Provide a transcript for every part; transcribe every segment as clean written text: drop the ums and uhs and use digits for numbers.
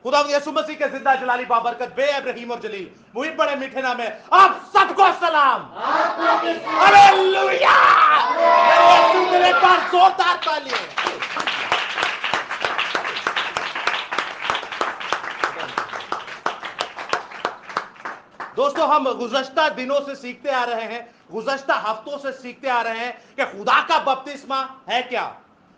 खुदा यीशु मसीह के जिंदा जलाली बाबरकत बे इब्राहिम और जलील मुहित बड़े मीठे नाम है आप सबको सलाम। हालेलुया। मेरे यीशु के लिए एक बार जोरदार तालियां। दोस्तों हम गुज़श्ता दिनों से सीखते आ रहे हैं, गुज़श्ता हफ्तों से सीखते आ रहे हैं कि खुदा का बपतिस्मा है क्या।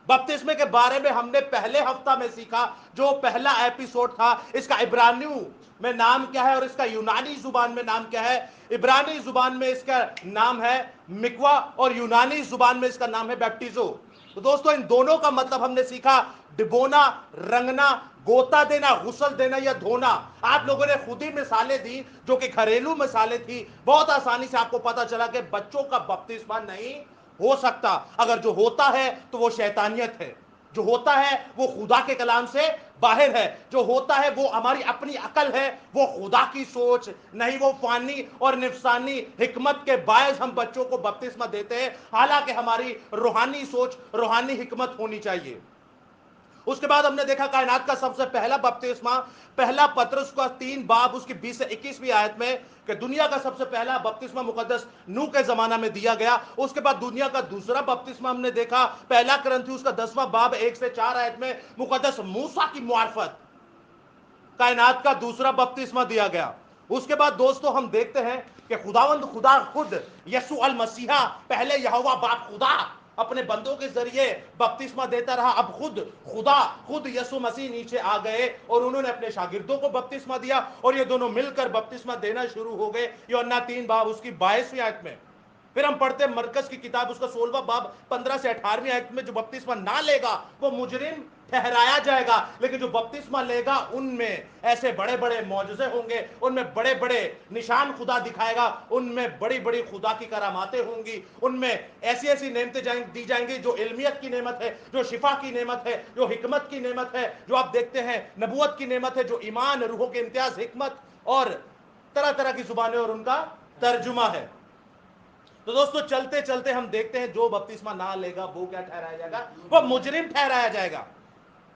बपतिस्मे के बारे में हमने पहले हफ्ता में सीखा, जो पहला एपिसोड था। इसका इब्रानियों में नाम क्या है और इसका यूनानी जुबान में नाम क्या है। इब्रानी जुबान में इसका नाम है मिकवा और यूनानी जुबान में इसका नाम है बैप्टिजो। तो दोस्तों इन दोनों का मतलब हमने सीखा, डिबोना, रंगना, गोता देना, गुसल देना या धोना। आप लोगों ने खुद ही मिसालें दी जो कि घरेलू मिसालें थी। बहुत आसानी से आपको पता चला कि बच्चों का बपतिस्मा नहीं हो सकता। अगर जो होता है तो वो शैतानियत है, जो होता है वो खुदा के कलाम से बाहर है, जो होता है वो हमारी अपनी अकल है, वो खुदा की सोच नहीं। वो फानी और निफसानी हिकमत के बायस हम बच्चों को बपतिस्मा देते हैं, हालांकि हमारी रूहानी सोच, रूहानी हिकमत होनी चाहिए। उसके बाद हमने देखा कायनात का सबसे पहला बपतिस्मा, पहला पतरस का 3 बाब उसकी 20 से 21वीं आयत में, कि दुनिया का सबसे पहला बपतिस्मा मुकद्दस नूह के जमाना में दिया गया। उसके बाद दुनिया का दूसरा बपतिस्मा हमने देखा पहला करंथियुस का 10वां बाब 1 से 4 आयत में, मुकद्दस मूसा की मार्फत कायनात का दूसरा बपतिस्मा दिया गया। उसके बाद दोस्तों हम देखते हैं कि खुदावंद खुदा खुद यसु अल मसीहा, पहले यहोवा बाप खुदा अपने बंदों के जरिए बपतिस्मा देता रहा, अब खुद खुदा खुद यसु मसीह नीचे आ गए और उन्होंने अपने शागिर्दों को बपतिस्मा दिया और ये दोनों मिलकर बपतिस्मा देना शुरू हो गए। यूहन्ना 3 बाब उसकी 22वीं आयत में। फिर हम पढ़ते हैं मरकस की किताब उसका 16वां बाब 15 से 18वीं आयत में, जो बपतिस्मा ना लेगा वो मुजरिम ठहराया जाएगा, लेकिन जो बपतिस्मा लेगा उनमें ऐसे बड़े बड़े मौजज़े होंगे, उनमें बड़े बड़े निशान खुदा दिखाएगा, उनमें बड़ी बड़ी खुदा की करामातें होंगी, उनमें ऐसी ऐसी नेमतें दी जाएंगी जो इल्मियत की नेमत है, जो शिफा की नेमत है, जो हिकमत की नेमत है, जो आप देखते हैं नबूवत की नेमत है, जो ईमान, रूहों के इम्तियाज, हिकमत और तरह तरह की जुबानें और उनका तर्जुमा है। तो दोस्तों चलते चलते हम देखते हैं जो बपतिस्मा ना लेगा वो क्या ठहराया जाएगा, वो मुजरिम ठहराया जाएगा।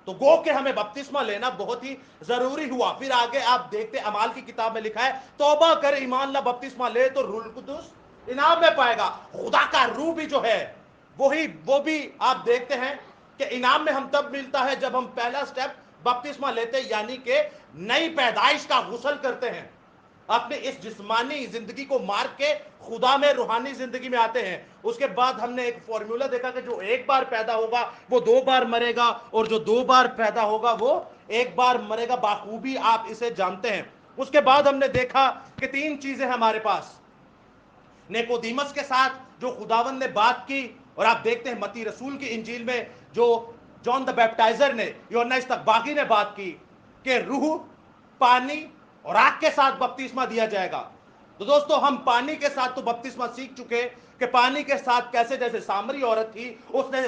तो गो के हमें बपतिस्मा लेना बहुत ही जरूरी हुआ। फिर आगे आप देखते अमाल की किताब में लिखा है, तौबा कर ईमान ला बपतिस्मा ले तो रूह कुदुस इनाम में पाएगा। खुदा का रूह भी जो है वो भी आप देखते हैं कि इनाम में हम तब मिलता है जब हम पहला स्टेप बपतिस्मा लेते हैं, यानी कि नई पैदाइश का गुसल करते हैं, अपने इस जिस्मानी जिंदगी को मार के खुदा में रूहानी जिंदगी में आते हैं। उसके बाद हमने एक फॉर्मूला देखा कि जो एक बार पैदा होगा वो 2 बार मरेगा और जो 2 बार पैदा होगा वो 1 बार मरेगा। बाखूबी आप इसे जानते हैं। उसके बाद हमने देखा कि 3 चीजें हमारे पास, नेकोदीमस के साथ जो खुदावन ने बात की, और आप देखते हैं मत्ती रसूल की इंजील में जो जॉन द बैप्टाइजर ने, यूहन्ना इस्तकबागी ने बात की कि रूह, पानी और आग के साथ बपतिस्मा दिया जाएगा। तो दोस्तों हम पानी के साथ तो बपतिस्मा सीख चुके कि पानी के साथ कैसे, जैसे सामरी औरत थी, उसने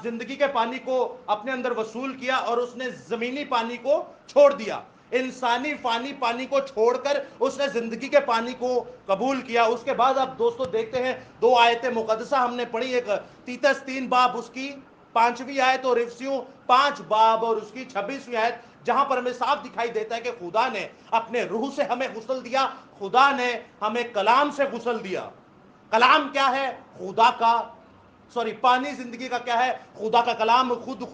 जिंदगी के पानी को अपने अंदर वसूल किया और उसने जमीनी पानी को छोड़ दिया। इंसानी फानी पानी को छोड़कर उसने जिंदगी के पानी को कबूल किया। उसके बाद अब दोस्तों देखते हैं 2 आयतें मुकद्दसा हमने पढ़ी, एक तीतस 3 बाब उसकी 5वीं आयत और इफसियों 5 बाब और उसकी 26वीं आयत, जहां पर हमें साफ दिखाई देता है कि खुदा ने अपने रूह से हमें गुसल दिया, खुदा ने हमें कलाम से गुसल दिया। कलाम क्या है? खुदा का, सॉरी, पानी जिंदगी का क्या है? खुदा का कलाम। खुद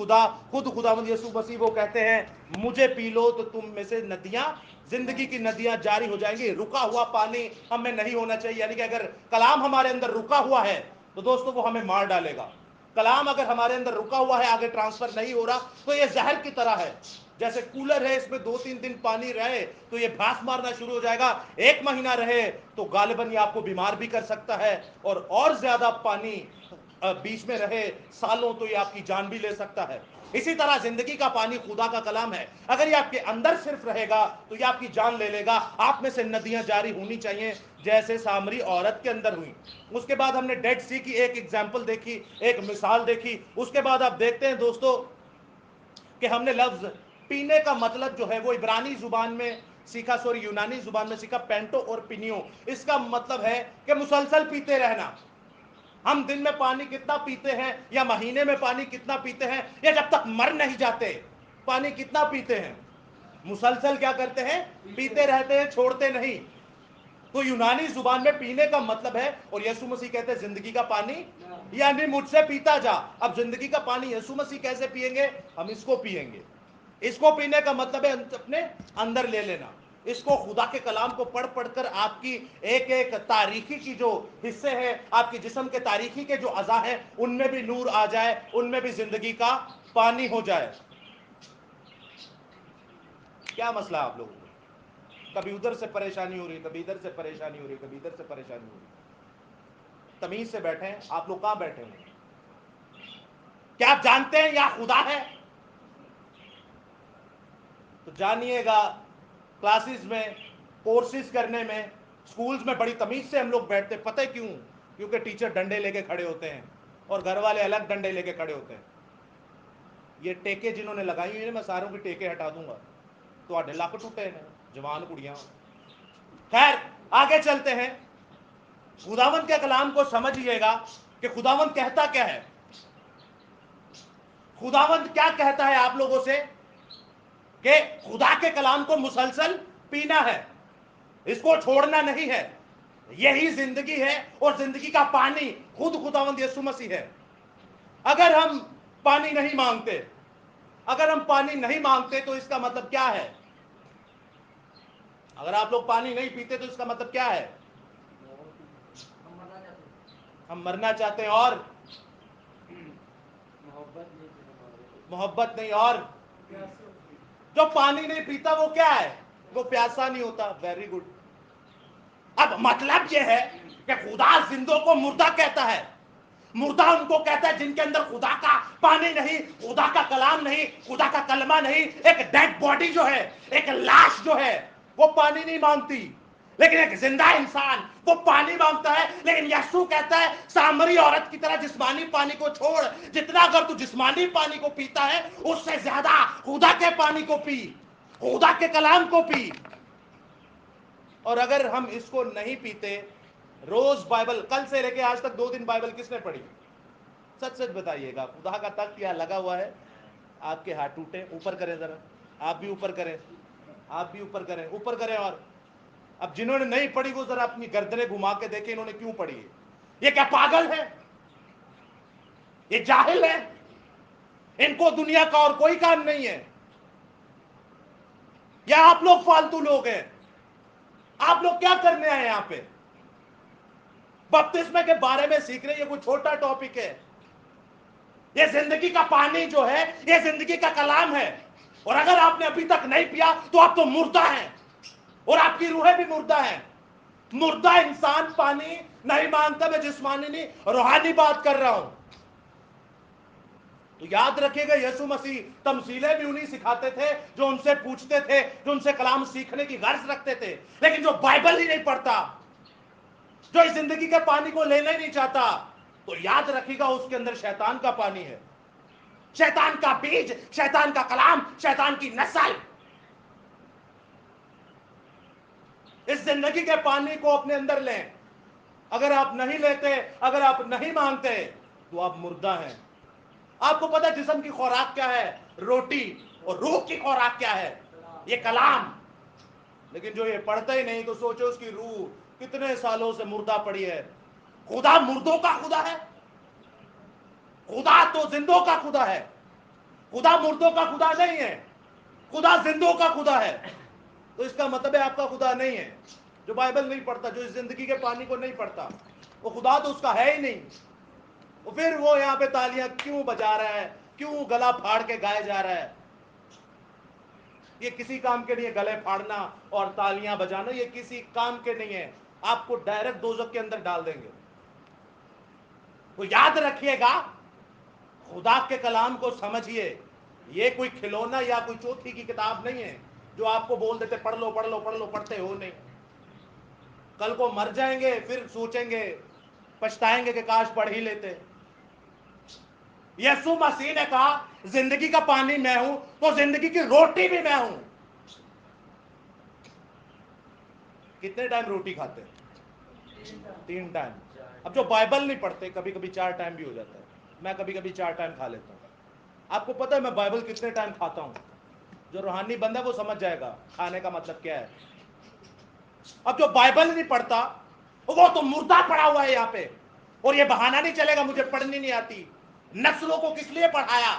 खुदावंद यीशु मसीह वो कहते हैं, मुझे पी लो तो तुम में से नदियां, जिंदगी की नदियां जारी हो जाएंगी। रुका हुआ पानी हमें नहीं होना चाहिए, यानी कि अगर कलाम हमारे अंदर रुका हुआ है तो दोस्तों वो हमें मार डालेगा। कलाम अगर हमारे अंदर रुका हुआ है, आगे ट्रांसफर नहीं हो रहा, तो ये जहर की तरह है। जैसे कूलर है, इसमें 2-3 दिन पानी रहे तो ये भाप मारना शुरू हो जाएगा, 1 महीना रहे तो गालिबन ये आपको बीमार भी कर सकता है, और ज्यादा पानी बीच में रहे सालों तो ये आपकी जान भी ले सकता है। इसी तरह जिंदगी का पानी खुदा का कलाम है, अगर ये आपके अंदर सिर्फ रहेगा तो ये आपकी जान ले लेगा। आप में से नदियां जारी होनी चाहिए जैसे सामरी औरत के अंदर हुई। उसके बाद हमने डेड सी की एक एग्जाम्पल देखी, एक मिसाल देखी। उसके बाद आप देखते हैं दोस्तों कि हमने लफ्ज पीने का मतलब जो है वो इब्रानी जुबान में सीखा, सॉरी यूनानी जुबान में सीखा, पेंटो और पिनियो। इसका मतलब है कि मुसलसल पीते रहना। हम दिन में पानी कितना पीते हैं, या महीने में पानी कितना पीते हैं, या जब तक मर नहीं जाते पानी कितना पीते हैं? मुसलसल क्या करते हैं, पीते रहते हैं, छोड़ते नहीं। तो यूनानी जुबान में पीने का मतलब है, और यीशु मसीह कहते हैं जिंदगी का पानी, यानी मुझसे पीता जा। अब जिंदगी का पानी यीशु मसीह कैसे पिएंगे, हम इसको पिएंगे। इसको पीने का मतलब है अपने अंदर ले लेना। इसको खुदा के कलाम को पढ़ पढ़कर आपकी एक एक तारीखी की जो हिस्से हैं, आपकी जिस्म के तारीखी के जो अज़ा हैं, उनमें भी नूर आ जाए, उनमें भी जिंदगी का पानी हो जाए। क्या मसला आप लोगों को? कभी उधर से परेशानी हो रही है, कभी इधर से परेशानी हो रही है, कभी इधर से परेशानी हो रही है। तमीज से बैठे हैं। आप लोग कहां बैठे हुए हैं? क्या आप जानते हैं या खुदा है? तो जानिएगा, क्लासेस में, कोर्सेज करने में, स्कूल्स में बड़ी तमीज से हम लोग बैठते। पता है क्यों? क्योंकि टीचर डंडे लेके खड़े होते हैं और घर वाले अलग डंडे लेके खड़े होते हैं। ये टेके जिन्होंने लगाई हुई है, मैं सारों की टेके हटा दूंगा तो आधे लक टूटे हैं जवान कुड़ियां। खैर आगे चलते हैं। खुदावंत के कलाम को समझिएगा कि खुदावंत कहता क्या है। खुदावंत क्या कहता है आप लोगों से कि खुदा के कलाम को मुसलसल पीना है, इसको छोड़ना नहीं है। यही जिंदगी है, और जिंदगी का पानी खुद खुदावंत यीशु मसीह है। अगर हम पानी नहीं मांगते, अगर हम पानी नहीं मांगते तो इसका मतलब क्या है? अगर आप लोग पानी नहीं पीते तो इसका मतलब क्या है? हम मरना चाहते हैं, और मोहब्बत नहीं, और जो पानी नहीं पीता वो क्या है? वो प्यासा नहीं होता। Very good. अब मतलब यह है कि खुदा जिंदों को मुर्दा कहता है। मुर्दा उनको कहता है जिनके अंदर खुदा का पानी नहीं, खुदा का कलाम नहीं, खुदा का कलमा नहीं। एक डेड बॉडी जो है, एक लाश जो है, वो पानी नहीं मांगती। लेकिन एक जिंदा इंसान वो पानी मांगता है। लेकिन यीशु कहता है सामरी औरत की तरह जिस्मानी पानी को छोड़, जितना अगर तू जिस्मानी पानी को पीता है उससे ज्यादा खुदा के पानी को पी, खुदा के कलाम को पी। और अगर हम इसको नहीं पीते, रोज बाइबल, कल से लेके आज तक 2 दिन बाइबल किसने पढ़ी? सच सच बताइएगा। खुदा का तख्त यहाँ लगा हुआ है, आपके हाथ टूटे, ऊपर करें जरा, आप भी ऊपर करें, आप भी ऊपर करें, ऊपर करें। और अब जिन्होंने नहीं पढ़ी वो जरा अपनी गर्दनें घुमा के देखें इन्होंने क्यों पढ़ी है। ये क्या पागल है? ये जाहिल है? इनको दुनिया का और कोई काम नहीं है? या आप लोग फालतू लोग हैं? आप लोग क्या करने आए यहां पे? बपतिस्मे के बारे में सीख रहे, ये कोई छोटा टॉपिक है? ये जिंदगी का पानी जो है, ये जिंदगी का कलाम है। और अगर आपने अभी तक नहीं पिया तो आप तो मुर्दा हैं, और आपकी रूहें भी मुर्दा हैं। मुर्दा इंसान पानी नहीं मांगता। मैं जिस्मानी नहीं, रूहानी बात कर रहा हूं। तो याद रखिएगा, यीशु मसीह तमसीलें भी उन्हीं सिखाते थे जो उनसे पूछते थे, जो उनसे कलाम सीखने की गर्ज रखते थे। लेकिन जो बाइबल ही नहीं पढ़ता, जो इस जिंदगी के पानी को लेना ही नहीं चाहता, तो याद रखिएगा उसके अंदर शैतान का पानी है, शैतान का बीज, शैतान का कलाम, शैतान की नस्ल। इस जिंदगी के पानी को अपने अंदर लें। अगर आप नहीं लेते, अगर आप नहीं मांगते, तो आप मुर्दा हैं। आपको पता है जिस्म की खुराक क्या है? रोटी। और रूह की खुराक क्या है? ये कलाम। लेकिन जो ये पढ़ता ही नहीं, तो सोचो उसकी रूह कितने सालों से मुर्दा पड़ी है। खुदा मुर्दों का खुदा है? खुदा तो जिंदों का खुदा है। खुदा मुर्दों का खुदा नहीं है, खुदा जिंदों का खुदा है। तो इसका मतलब है आपका खुदा नहीं है। जो बाइबल नहीं पढ़ता, जो इस जिंदगी के पानी को नहीं पढ़ता, वो खुदा तो उसका है ही नहीं। तो फिर वो यहाँ पे तालियां क्यों बजा रहा है, क्यों गला फाड़ के गाया जा रहा है? ये किसी काम के नहीं है। गले फाड़ना और तालियां बजाना ये किसी काम के नहीं है। आपको डायरेक्ट दोजख के अंदर डाल देंगे। तो याद रखिएगा, खुदा के कलाम को समझिए। ये कोई खिलौना या कोई चौथी की किताब नहीं है जो आपको बोल देते पढ़ लो पढ़ लो पढ़ लो, पढ़ते हो नहीं। कल को मर जाएंगे फिर सोचेंगे, पछताएंगे कि काश पढ़ ही लेते। यीशु मसीह ने कहा जिंदगी का पानी मैं हूं, तो जिंदगी की रोटी भी मैं हूं। कितने टाइम रोटी खाते हैं? 3 टाइम। अब जो बाइबल नहीं पढ़ते, कभी कभी 4 टाइम भी हो जाता है। मैं कभी कभी 4 टाइम खा लेता हूं। आपको पता है मैं बाइबल कितने टाइम खाता हूं? जो रूहानी बंदा है वो समझ जाएगा खाने का मतलब क्या है। अब जो बाइबल नहीं पढ़ता वो तो मुर्दा पड़ा हुआ है यहाँ पे, और ये बहाना नहीं चलेगा मुझे पढ़नी नहीं आती। नस्लों को किस लिए पढ़ाया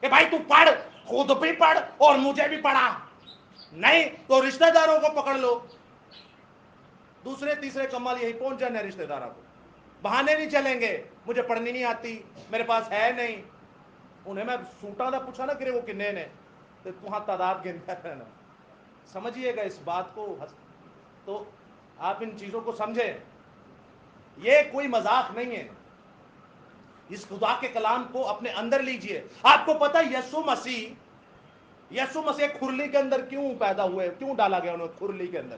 कि भाई तू पढ़, खुद भी पढ़ और मुझे भी पढ़ा, नहीं तो रिश्तेदारों को पकड़ लो। दूसरे तीसरे कमाल यही पहुंच जाने रिश्तेदारों को, बहाने नहीं चलेंगे, मुझे पढ़नी नहीं आती, मेरे पास है नहीं। उन्हें मैं सूटा था पूछा ना कि वो किन्ने ने, तो वहां तादाद गिनता रहना। समझिएगा इस बात को, तो आप इन चीजों को समझें, ये कोई मजाक नहीं है। इस खुदा के कलाम को अपने अंदर लीजिए। आपको पता है यीशु मसीह खुरली के अंदर क्यों पैदा हुए, क्यों डाला गया उन्हें खुरली के अंदर?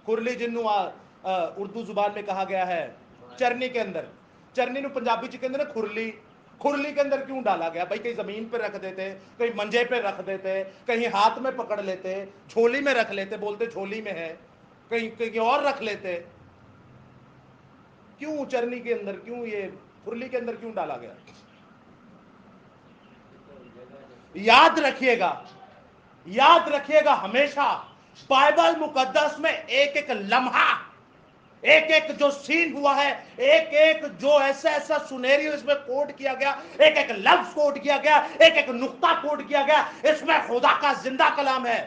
खुरली जिन्नू उर्दू जुबान में कहा गया है चरनी के अंदर, चरनी नु पंजाबी च कहंदे ने खुरली। खुरली के अंदर क्यों डाला गया भाई? कहीं जमीन पे रख देते, कहीं मंजे पे रख देते, कहीं हाथ में पकड़ लेते, झोली में रख लेते, बोलते झोली में है, कहीं कहीं और रख लेते। क्यों चरनी के अंदर, क्यों ये खुरली के अंदर क्यों डाला गया? याद रखिएगा हमेशा, बाइबल मुकद्दस में एक एक लम्हा, एक एक जो सीन हुआ है, एक एक जो ऐसा सुनेरी इसमें कोड किया गया, एक एक लफ्ज कोड किया गया, एक एक नुक्ता कोड किया गया, इसमें खुदा का जिंदा कलाम है।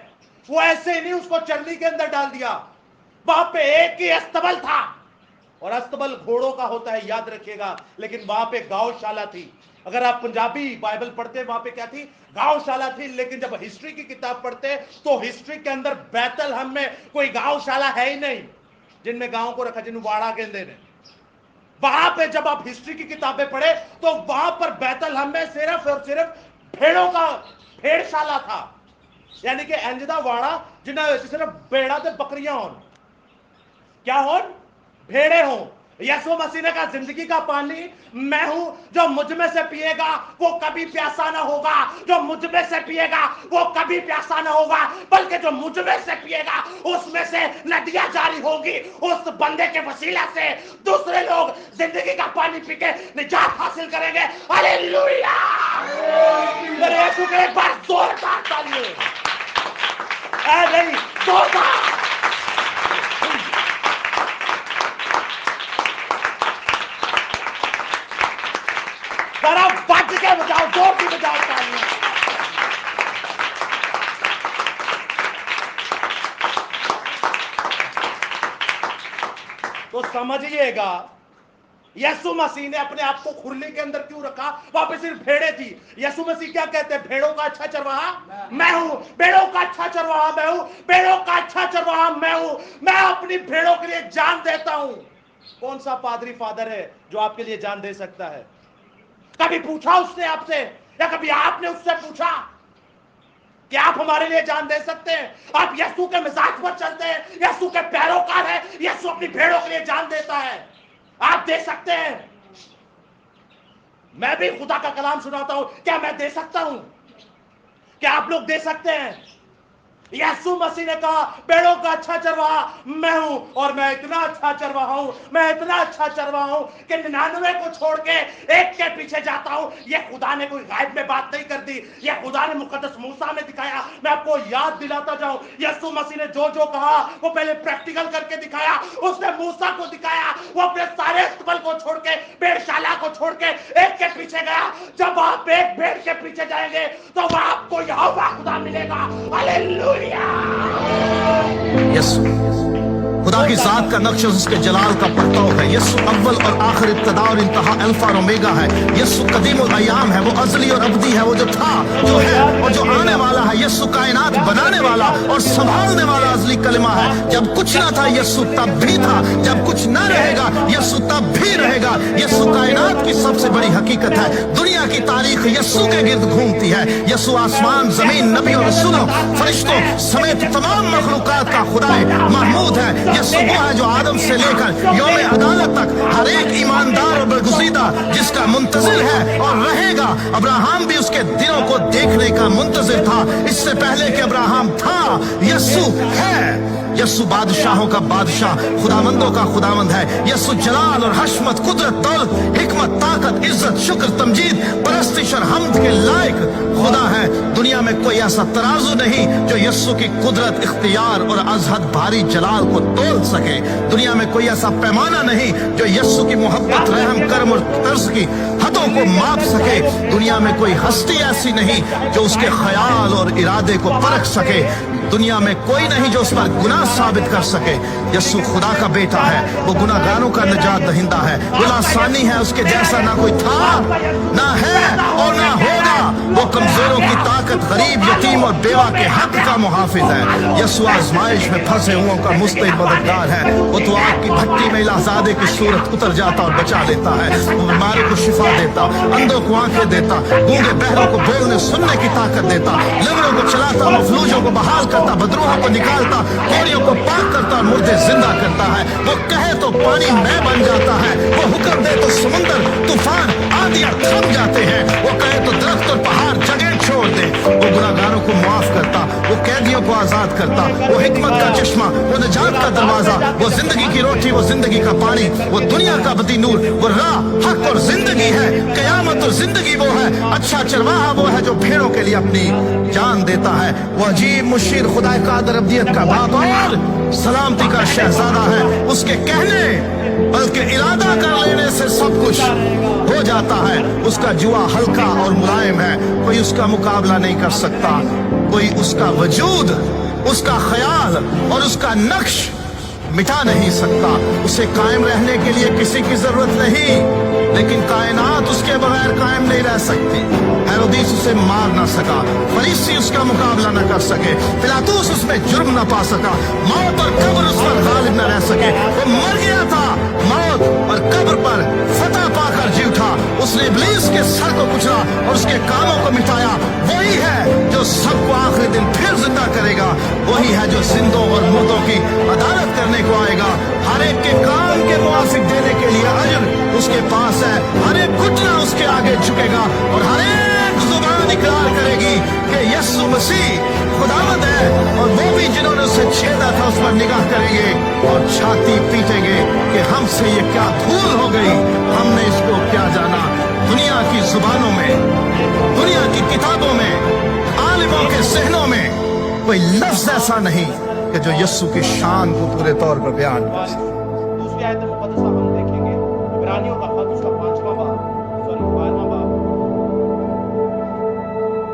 वो ऐसे नहीं उसको चरनी के अंदर डाल दिया। वहां पे एक ही अस्तबल था, और अस्तबल घोड़ों का होता है, याद रखिएगा, लेकिन वहां पे गौशाला थी। अगर आप पंजाबी बाइबल पढ़ते वहां पे क्या थी? गौशाला थी। लेकिन जब हिस्ट्री की किताब पढ़ते तो हिस्ट्री के अंदर बैतलहम में कोई गौशाला है ही नहीं, जिनमें गांव को रखा, जिन्हें वाड़ा कहते हैं। वहां पे जब आप हिस्ट्री की किताबें पढ़े तो वहां पर बैतलहम में सिर्फ और सिर्फ भेड़ों का भेड़शाला था, यानी कि अंजदा वाड़ा जिन्हें सिर्फ बेड़ा ते बकरियां हो, क्या हो, भेड़े हो। यीशु मसीह ने कहा जिंदगी का पानी मैं हूं, जो मुझ में से पिएगा वो कभी प्यासा ना होगा, जो मुझ में से पिएगा वो कभी प्यासा ना होगा, बल्कि जो मुझ में से पिएगा उसमें से नदियां जारी होगी। उस बंदे के वसीला से दूसरे लोग जिंदगी का पानी पी के निजात हासिल करेंगे। हालेलुया! मेरे यीशु के एक बार जोरदार तालियां, नहीं जोरदार। बच के बजाओ, जोर की बजाओ तालियां। तो समझिएगा यीशु मसीह ने अपने आप को खुरली के अंदर क्यों रखा? वहां पे सिर्फ भेड़े थी। यीशु मसीह क्या कहते हैं? भेड़ों का अच्छा चरवाहा मैं हूं, भेड़ों का अच्छा चरवाहा मैं हूं, भेड़ों का अच्छा चरवाहा मैं हूं, मैं अपनी भेड़ों के लिए जान देता हूं। कौन सा पादरी फादर है जो आपके लिए जान दे सकता है? कभी पूछा उसने आपसे, या कभी आपने उससे पूछा कि आप हमारे लिए जान दे सकते हैं? आप यीशु के मिजाज पर चलते हैं, यीशु के पैरोकार हैं, यीशु अपनी भेड़ों के लिए जान देता है। आप दे सकते हैं। मैं भी खुदा का कलाम सुनाता हूं, क्या मैं दे सकता हूं? क्या आप लोग दे सकते हैं? यीशु मसीह ने कहा भेड़ों का अच्छा चरवाहा मैं हूं, और मैं इतना अच्छा चरवाहा हूं, मैं इतना अच्छा चरवाहा हूं कि 99 को छोड़ के एक के पीछे जाता हूं। ये खुदा ने कोई गायब में बात नहीं कर दी, ये खुदा ने मुकद्दस मूसा में दिखाया। मैं आपको याद दिलाता जाऊं, यीशु मसीह ने जो जो कहा वो पहले प्रैक्टिकल करके दिखाया। उसने मूसा को दिखाया, वो अपने सारे अस्तबल को छोड़ के, भेड़शाला को छोड़ के एक के पीछे गया। जब आप एक भेड़ के पीछे जाएंगे तो वहां आपको यहोवा खुदा मिलेगा। हालेलुया! यीशु खुदा की जात का नक्श उसके जलाल का परताव है। यीशु अव्वल और आखिर, इब्तिदा और इंतहा, अल्फा और ओमेगा है। यीशु कदीम और अयाम है, वो अज़ली और अबदी है, वो जो था, जो है और जो आने वाला है। यीशु कायनात बनाने वाला और संभालने वाला अज़ली कलिमा है। जब कुछ ना था यीशु तब भी था, जब कुछ ना रहेगा यीशु तब भी रहेगा। यीशु कायनात की सबसे बड़ी हकीकत है। दुनिया की तारीख यीशु के गिर्द घूमती है। यीशु आसमान, जमीन, नबियों, रसूलों, फरिश्तों समेत तमाम मखलूकात का खुदाए महमूद है। यीशु वो है जो आदम से लेकर यौम अदालत तक हर एक ईमानदार और बरगुज़ीदा जिसका मुंतजिर है और रहेगा। अब्राहम भी उसके दिनों को देखने का मुंतजिर था, इससे पहले कि अब्राहम था। यीशु है, यीशु बादशाहों का बादशाह, खुदावंदों का खुदावंद है। यीशु जलाल और हशमत, कुदरत, दौलत, हिकमत, ताकत, इज्जत, शुक्र, तमजीद, परस्तिश और हम्द के लायक खुदा है। दुनिया में कोई ऐसा तराजू नहीं जो यीशु की कुदरत, इख्तियार और अजहद भारी जलाल को तोल सके। दुनिया में कोई ऐसा पैमाना नहीं जो यीशु की मोहब्बत, रहम, करम और तर्ज की हदों को माप सके। दुनिया में कोई हस्ती ऐसी नहीं जो उसके ख्याल और इरादे को परख सके। दुनिया में कोई नहीं जो उस पर गुनाह साबित कर सके। यीशु खुदा का बेटा है, वो गुनाहगारों का निजात दहिंदा है, वो लासानी है, उसके जैसा ना कोई था, ना है और ना होगा। वो कमजोरों की ताकत, गरीब, यतीम और बेवा के हक का मुहाफिज है। यीशु आजमाइश में फंसे हुओं का मुस्तैद मददगार है। वो तो आग की भट्टी में इलाजादे की सूरत उतर जाता और बचा लेता है। वो बीमारों को शिफा देता, अंधों को आंखें देता, गूंगे बहरों को बोलने सुनने की ताकत देता, लंगड़ों को चलाता, मफलूजों को बहाल करता, बदरूहों को निकालता, कोड़ियों को पाक करता और मुर्दे जिंदा करता है। वो कहे तो पानी में बन जाता है, वो हुक्म दे तो समुंदर, तूफान, आंधियां थम जाते हैं। वो कहे तो दरख्त और पहाड़ जगह छोड़ दे। वो गुनाहगारों को माफ करता, वो कैदियों को आजाद करता, वो हिकमत का चश्मा, वो निजात का दरवाजा, वो जिंदगी की रोटी, वो जिंदगी का पानी, वो दुनिया का बदी नूर, वो राह, हक और जिंदगी है। कयामत और जिंदगी वो है, अच्छा चरवाहा वो है जो भेड़ों के लिए अपनी जान देता है। वो अजीब मुशीर, खुदा कादर, अब्दियत का बाप और सलामती का शहजादा है। उसके कहने बल्कि इरादा कर लेने से सब कुछ हो जाता है। उसका जुआ हल्का और मुलायम है, कोई उसका मुकाबला नहीं कर सकता। कोई उसका वजूद, उसका ख्याल और उसका नक्श मिटा नहीं सकता। उसे कायम रहने के लिए किसी की जरूरत नहीं, लेकिन कायनात उसके बगैर कायम नहीं रह सकती। हेरोदिस उसे मार ना सका, फरीसी उसका मुकाबला न कर सके, पिलातुस उसमें जुर्म न पा सका, मौत और कब्र उस पर गालिब न रह सके। वो मर गया था, मौत और कब्र पर फतह पाकर जी उठा। उसने इब्लीस के सर को कुचला और उसके कामों को मिटाया। वही है जो सबको आखिरी दिन फिर जिंदा करेगा। वही है जो जिंदों और मुर्दों की अदालत करने को आएगा। हर एक के काम के मुआफिक देने के लिए अजर उसके पास है। हर एक घुटना उसके आगे झुकेगा और हर एक जुबान इकरार करेगी कि यीशु मसीह खुदावंद है। और वो भी जिन्होंने उसे छेदा था उस पर निगाह करेंगे और छाती पीटेंगे कि हमसे ये क्या भूल हो गई, हमने इसको क्या जाना। दुनिया की जुबानों में, दुनिया की किताबों में, आलिमों के ज़हनों में कोई लफ्ज ऐसा नहीं कि जो यीशु की शान को पूरे तौर पर बयान कर सके। दूसरी आयत मुकद्दसा हम देखेंगे, इब्रानियों का खत उसका 5वां बाब, 12वां बाब,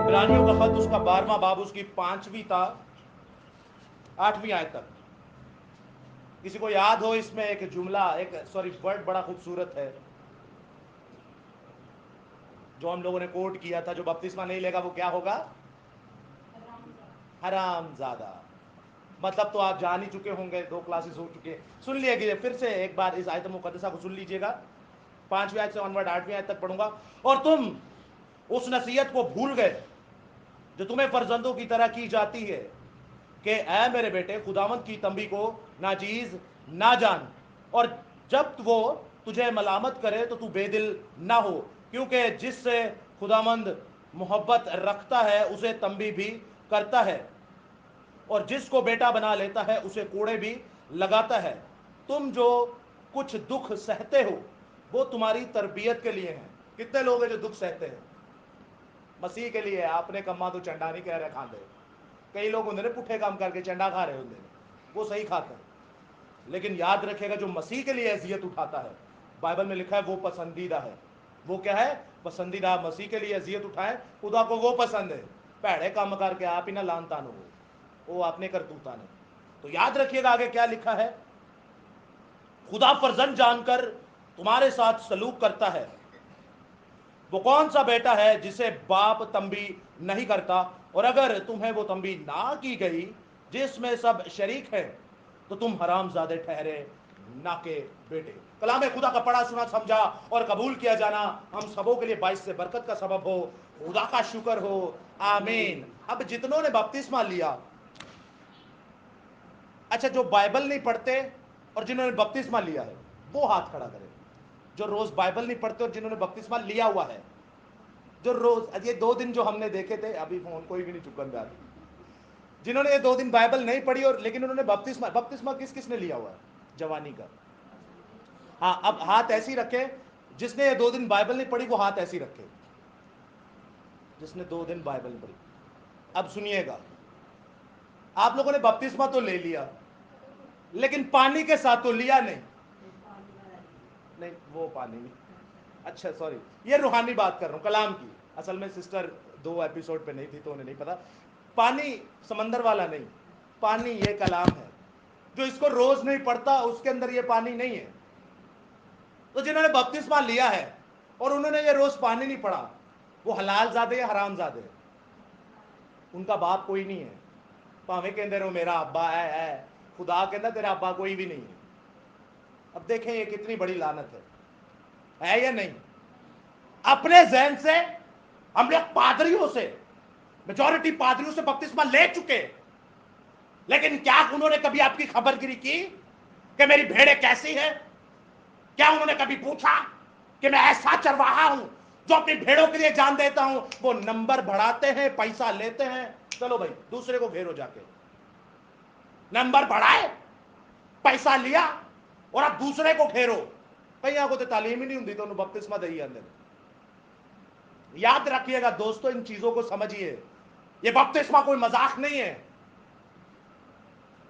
इब्रानियों का खत उसका 12वां बाब, उसकी 5वीं था 8वीं आयत तक। किसी को याद हो इसमें एक जुमला, वर्ड बड़ा खूबसूरत है जो हम लोगों ने कोट किया था, जो बपतिस्मा नहीं लेगा वो क्या होगा? हरामजादा। मतलब तो आप जान ही चुके होंगे, 2 क्लासेस हो चुके। सुन लिया, फिर से एक बार इस आयत मुकद्दसा को सुन लीजिएगा। 5वीं आयत से ऑनवर्ड 8वीं आयत तक पढ़ूंगा। और तुम उस नसीहत को भूल गए जो तुम्हें फर्जंदों की तरह की जाती है कि ऐ मेरे बेटे, खुदावंद की तंबी को नाचीज ना जान, और जब वो तुझे मलामत करे तो तू बेदिल ना हो, क्योंकि जिससे खुदावंद मोहब्बत रखता है उसे तंबी भी करता है, और जिसको बेटा बना लेता है उसे कोड़े भी लगाता है। तुम जो कुछ दुख सहते हो वो तुम्हारी तरबियत के लिए है। कितने लोग हैं जो दुख सहते हैं? मसीह के लिए। आपने कमा तो चंडा नहीं कह रहे खाते। कई लोग होंगे पुट्ठे काम करके चंडा खा रहे होंगे, वो सही खाते हैं, लेकिन याद रखेगा जो मसीह के लिए अजियत उठाता है, बाइबल में लिखा है वो पसंदीदा है। वो क्या है? पसंदीदा। मसीह के लिए अजियत उठाए, खुदा को वो पसंद है। भैड़े काम करके आप ही ना लानतान हो, वो आपने करतूता नहीं। तो याद रखिएगा आगे क्या लिखा है। खुदा फर्जंद जानकर तुम्हारे साथ सलूक करता है। वो कौन सा बेटा है जिसे बाप तंबी नहीं करता? और अगर तुम्हें वो तंबी ना की गई जिसमें सब शरीक है तो तुम हरामजादे ठहरे, ना के बेटे। कलाम खुदा का पढ़ा सुना समझा और कबूल किया जाना हम सबों के लिए बाइस से बरकत का सबब हो। खुदा का शुक्र हो, आमीन। अब जितनों ने बपतिस्मा लिया, अच्छा जो बाइबल नहीं पढ़ते और जिन्होंने बपतिस्मा लिया है वो हाथ खड़ा करें, जो रोज बाइबल नहीं पढ़ते और जिन्होंने बपतिस्मा लिया हुआ है, जो रोज ये 2 दिन जो हमने देखे थे, अभी फोन कोई भी नहीं चुकन में, जिन्होंने ये 2 दिन बाइबल नहीं पढ़ी और लेकिन उन्होंने बपतिस्मा किस किसने लिया हुआ है? जवानी का। हाँ, अब हाथ ऐसे ही रखे, जिसने ये 2 दिन बाइबल नहीं पढ़ी वो हाथ ऐसे ही रखे, जिसने 2 दिन बाइबल पढ़ी। अब सुनिएगा, आप लोगों ने बपतिस्मा तो ले लिया लेकिन पानी के साथ तो लिया नहीं। नहीं, वो पानी नहीं, अच्छा सॉरी, ये रूहानी बात कर रहा हूं, कलाम की। असल में सिस्टर 2 एपिसोड पे नहीं थी तो उन्हें नहीं पता। पानी समंदर वाला नहीं, पानी ये कलाम है। जो इसको रोज नहीं पढ़ता उसके अंदर ये पानी नहीं है। तो जिन्होंने बपतिस्मा लिया है और उन्होंने ये रोज पानी नहीं पढ़ा, वो हलाल ज़ादे या हराम ज़ादे? उनका बाप कोई नहीं है। भावे कहते रहो मेरा अब्बा है, खुदा कहता तेरा अब्बा कोई भी नहीं है। अब देखें ये कितनी बड़ी लानत है या नहीं? अपने जहन से हम लोग पादरियों से, मेजॉरिटी पादरियों से बपतिस्मा ले चुके, लेकिन क्या उन्होंने कभी आपकी खबरगिरी की कि मेरी भेड़ें कैसी है? क्या उन्होंने कभी पूछा कि मैं ऐसा चरवाहा हूं जो अपनी भेड़ों के लिए जान देता हूं? वो नंबर बढ़ाते हैं, पैसा लेते हैं, चलो भाई दूसरे को घेरो जाके। नंबर बढ़ाए, पैसा लिया और अब दूसरे को घेरो। कई को तो तालीम ही नहीं होती तो बपतिस्मा दही अंदर। याद रखिएगा दोस्तों, इन चीजों को समझिए, ये बपतिस्मा कोई मजाक नहीं है।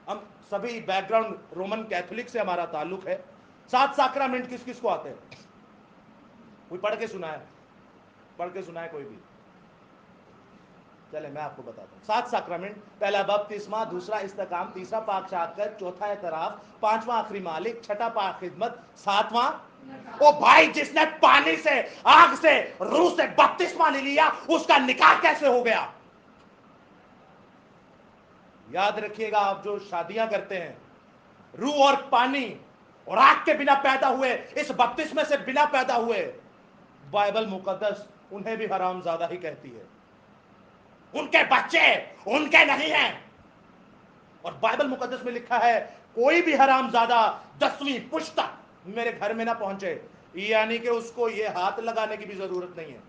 हम सभी बैकग्राउंड रोमन कैथोलिक से हमारा ताल्लुक है। 7 साक्रामेंट किस किस को आते हैं? कोई पढ़ के सुनाए? पढ़ के सुनाए कोई भी? चले मैं आपको बताता हूं। 7 साक्रामेंट, पहला बपतिस्मा, दूसरा इस्तकाम, तीसरा पाक शाहदत, चौथा एतराफ, पांचवा आखिरी मालिक, छठा पाक खिदमत, सातवां ओ भाई जिसने पानी से, आग से, रूह से बपतिस्मा ले लिया उसका निकाह कैसे हो गया? याद रखिएगा, आप जो शादियां करते हैं रूह और पानी और आग के बिना पैदा हुए, इस बपतिस्मे से बिना पैदा हुए, बाइबल मुकद्दस उन्हें भी हरामजादा ही कहती है। उनके बच्चे उनके नहीं हैं। और बाइबल मुकद्दस में लिखा है कोई भी हरामजादा 10वीं पुश्त तक मेरे घर में ना पहुंचे, यानी कि उसको ये हाथ लगाने की भी जरूरत नहीं है,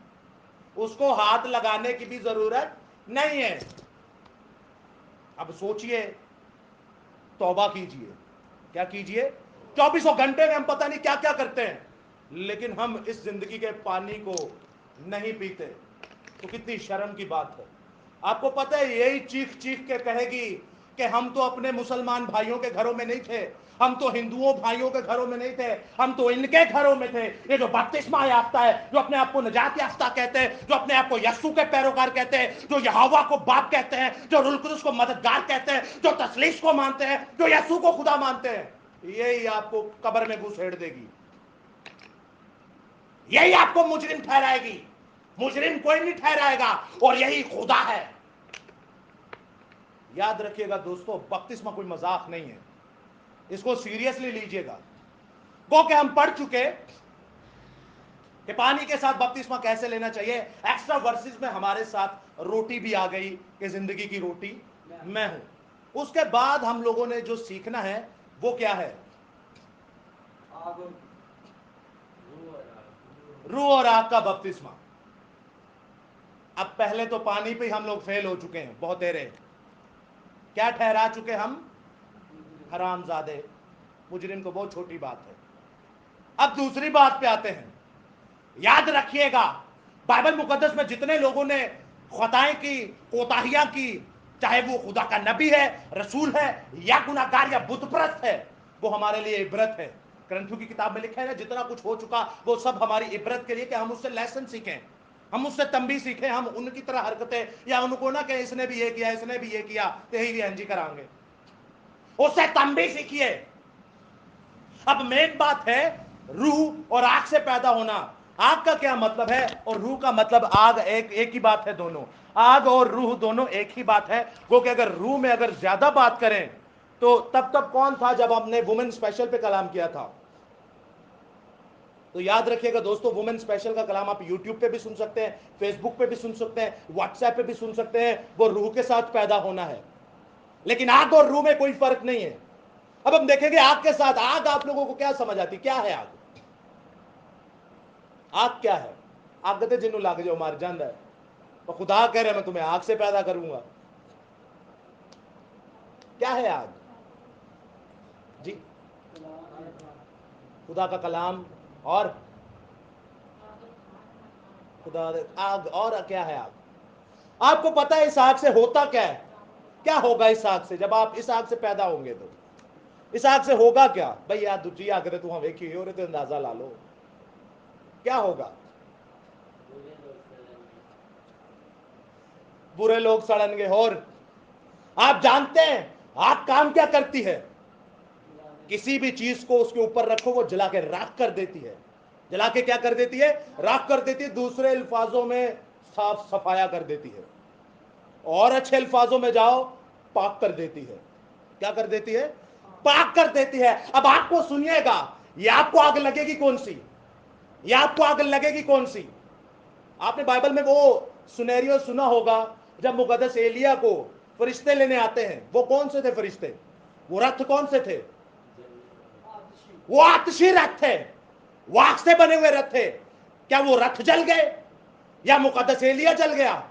उसको हाथ लगाने की भी जरूरत नहीं है। अब सोचिए, तौबा कीजिए, क्या कीजिए? 24 घंटे में हम पता नहीं क्या क्या करते हैं, लेकिन हम इस जिंदगी के पानी को नहीं पीते, तो कितनी शर्म की बात है। आपको पता है यही चीख चीख के कहेगी कि हम तो अपने मुसलमान भाइयों के घरों में नहीं थे, हम तो हिंदुओं भाइयों के घरों में नहीं थे, हम तो इनके घरों में थे। ये जो बपतिस्मा याफ्ता है, जो अपने आप को नजात याफ्ता कहते हैं, जो अपने आप को यस्सु के पैरोकार कहते हैं, जो यहोवा को बाप कहते हैं, जो रूह कुदुस को मददगार कहते हैं, जो तसलीस को मानते हैं, जो यस्सु को खुदा मानते हैं, यही आपको कब्र में घुसेड़ देगी, यही आपको मुजरिम ठहराएगी। मुजरिम कोई नहीं ठहराएगा, और यही खुदा है। याद रखिएगा दोस्तों, बपतिस्मा कोई मजाक नहीं है, इसको सीरियसली लीजिएगा। गो के हम पढ़ चुके कि पानी के साथ बपतिस्मा कैसे लेना चाहिए। एक्स्ट्रा वर्सेस में हमारे साथ रोटी भी आ गई कि जिंदगी की रोटी मैं हूं। उसके बाद हम लोगों ने जो सीखना है वो क्या है? रूह और आग का बपतिस्मा। अब पहले तो पानी पे हम लोग फेल हो चुके हैं, बहुत देर है। क्या ठहरा चुके हम? हरामजादे, मुजरिम को बहुत छोटी बात है। अब दूसरी बात पे आते हैं। याद रखिएगा, बाइबल मुकद्दस में जितने लोगों ने खताएं की, कोताहियां की, चाहे वो खुदा का नबी है, रसूल है, या गुनाहगार या बुतप्रस्त है, वो हमारे लिए इबरत है। ग्रंथों की किताब में लिखा है ना, जितना कुछ हो चुका वो सब हमारी इबरत के लिए, कि हम उससे लेसन सीखें, हम उससे तंबी सीखें, हम उनकी तरह हरकतें, या उनको ना कि इसने भी ये किया, इसने भी ये किया, तो यही हंजी कराएंगे, उससे तंबी सीखिए। अब मेन बात है रूह और आग से पैदा होना। आग का क्या मतलब है और रूह का मतलब? आग एक ही बात है, दोनों आग और रूह दोनों एक ही बात है। वो कि अगर रूह में अगर ज्यादा बात करें तो तब कौन था जब हमने वुमेन स्पेशल पे कलाम किया था? तो याद रखिएगा दोस्तों, वुमेन स्पेशल का कलाम आप यूट्यूब पे भी सुन सकते हैं, फेसबुक पे भी सुन सकते हैं, व्हाट्सएप पे भी सुन सकते हैं। वो रूह के साथ पैदा होना है, लेकिन आग और रूह में कोई फर्क नहीं है। अब हम देखेंगे आग के साथ, आग आप लोगों को क्या समझ आती, क्या है आग? आग क्या है? आग कहते जिन्नू लाग जाओ मार जाता है, तो खुदा कह रहे मैं तुम्हें आग से पैदा करूंगा। क्या है आग जी? खुदा का कलाम और खुदा आग, और क्या है आग? आपको पता है इस आग से होता क्या है? क्या होगा इस आग से? जब आप इस आग से पैदा होंगे तो इस आग से होगा क्या? भाई यार दूजी आग तू हमें की हो रहे तो अंदाजा ला लो क्या होगा। बुरे लोग सड़नगे। और आप जानते हैं आग काम क्या करती है? किसी भी चीज को उसके ऊपर रखो वो जला के राख कर देती है। जला के क्या कर देती है? राख कर देती है। दूसरे अल्फाजों में साफ सफाया कर देती है, और अच्छे अल्फाजों में जाओ पाक कर देती है। क्या कर देती है? पाक कर देती है। अब आपको सुनिएगा, ये आपको आग लगेगी कौन सी? ये आपको आग लगेगी कौन सी? आपने बाइबल में वो सुनेरियो सुना होगा जब मुकद्दस एलिया को फरिश्ते लेने आते हैं। वो कौन से थे फरिश्ते? वो रथ कौन से थे? वो आतिशी रथ थे, वो आग से बने हुए रथ थे। क्या वो रथ जल गए या मुकद्दस एलिया जल गया?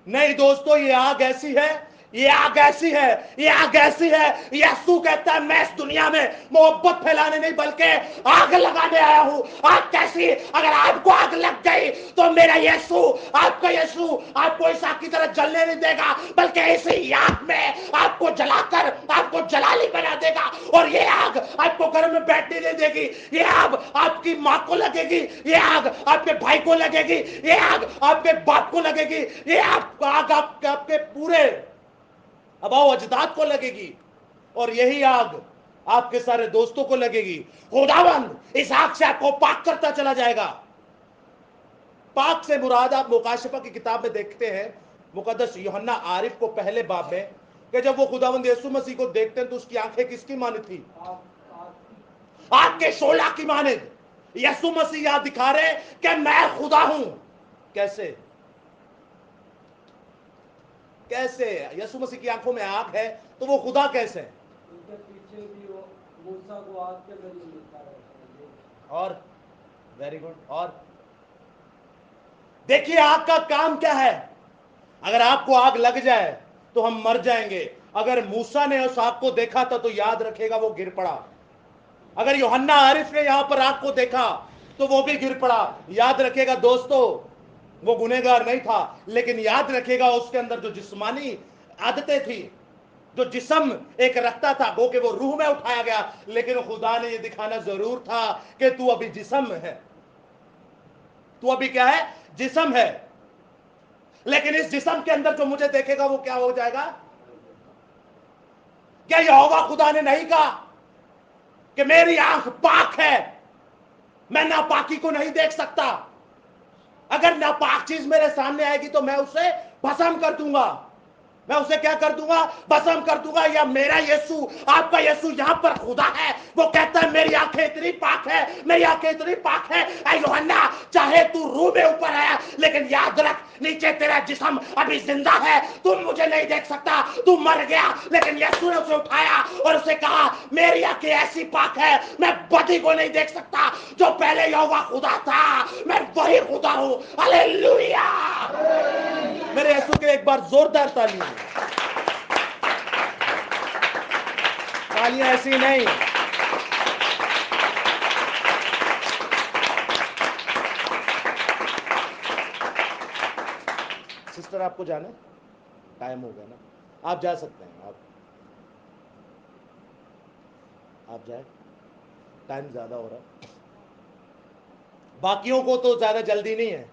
नहीं दोस्तों, ये आग ऐसी है, ये आग ऐसी है, ये आग ऐसी है। यीशु कहता है मैं इस दुनिया में मोहब्बत फैलाने नहीं बल्कि आग लगाने आया हूं। आग कैसी? अगर आपको आग लग गई तो मेरा यीशु, आपका यीशु आपको इस आग की तरह जलने नहीं देगा, बल्कि इसी आग में आपको जलाकर आपको जलाली बना देगा। और ये आग आपको घर में बैठने नहीं देगी। ये आग आपकी माँ को लगेगी, ये आग आपके भाई को लगेगी, ये आग आपके बाप को लगेगी, ये आग आपके पूरे अबाओ अजदाद को लगेगी, और यही आग आपके सारे दोस्तों को लगेगी। खुदावंद इस आग से आपको पाक करता चला जाएगा। पाक से मुराद आप मुकाशफा की किताब में देखते हैं, मुकद्दस यूहन्ना आरिफ को पहले बाब में, कि जब वो खुदावंद यीशु मसीह को देखते हैं तो उसकी आंखें किसकी मानित थी? आग के शोला की मानित। यीशु मसीह यहां दिखा रहे कि मैं खुदा हूं। कैसे? कैसे? यीशु मसीह की आंखों में आग है तो वो खुदा कैसे है? उनके पीछे भी वो मूसा को आग के जरिए लिखा है। और वेरी गुड। और देखिए आग का काम क्या है। अगर आपको आग लग जाए तो हम मर जाएंगे। अगर मूसा ने उस आग को देखा था तो याद रखेगा वो गिर पड़ा। अगर यूहन्ना आरिफ ने यहां पर आग को देखा तो वो भी गिर पड़ा। याद रखेगा दोस्तों, वो गुनहगार नहीं था, लेकिन याद रखेगा उसके अंदर जो जिस्मानी आदतें थी, जो जिस्म एक रखता था, वो कि वो रूह में उठाया गया। लेकिन खुदा ने ये दिखाना जरूर था कि तू अभी जिस्म है, तू अभी क्या है? जिस्म है। लेकिन इस जिस्म के अंदर जो मुझे देखेगा वो क्या हो जाएगा? क्या यहोवा खुदा ने नहीं कहा कि मेरी आंख पाक है, मैं नापाकी को नहीं देख सकता। अगर नापाक चीज मेरे सामने आएगी तो मैं उसे भस्म कर दूंगा। मैं उसे क्या कर दूंगा? भस्म कर दूंगा। या मेरा यीशु, आपका यीशु यहां पर खुदा है, वो कहता है मेरी आंखें इतनी पाक है, मेरी आंखें इतनी पाक है। ऐ यूहन्ना, चाहे तू रूह में ऊपर आया, लेकिन याद रख नीचे तेरा जिस्म अभी जिंदा है। तू मुझे नहीं देख सकता, तू मर गया। लेकिन यीशु ने उसे उठाया और उसे कहा मेरी आंखें ऐसी पाक है, मैं बदी को नहीं देख सकता। जो पहले यहोवा खुदा था, मैं वही खुदा हूं। हालेलुया। मेरे यीशु के एक बार जोरदार तालियां। तालियां ऐसी नहीं। सिस्टर आपको जाना? टाइम हो गया ना, आप जा सकते हैं। आप जाए, टाइम ज्यादा हो रहा है। बाकियों को तो ज्यादा जल्दी नहीं है,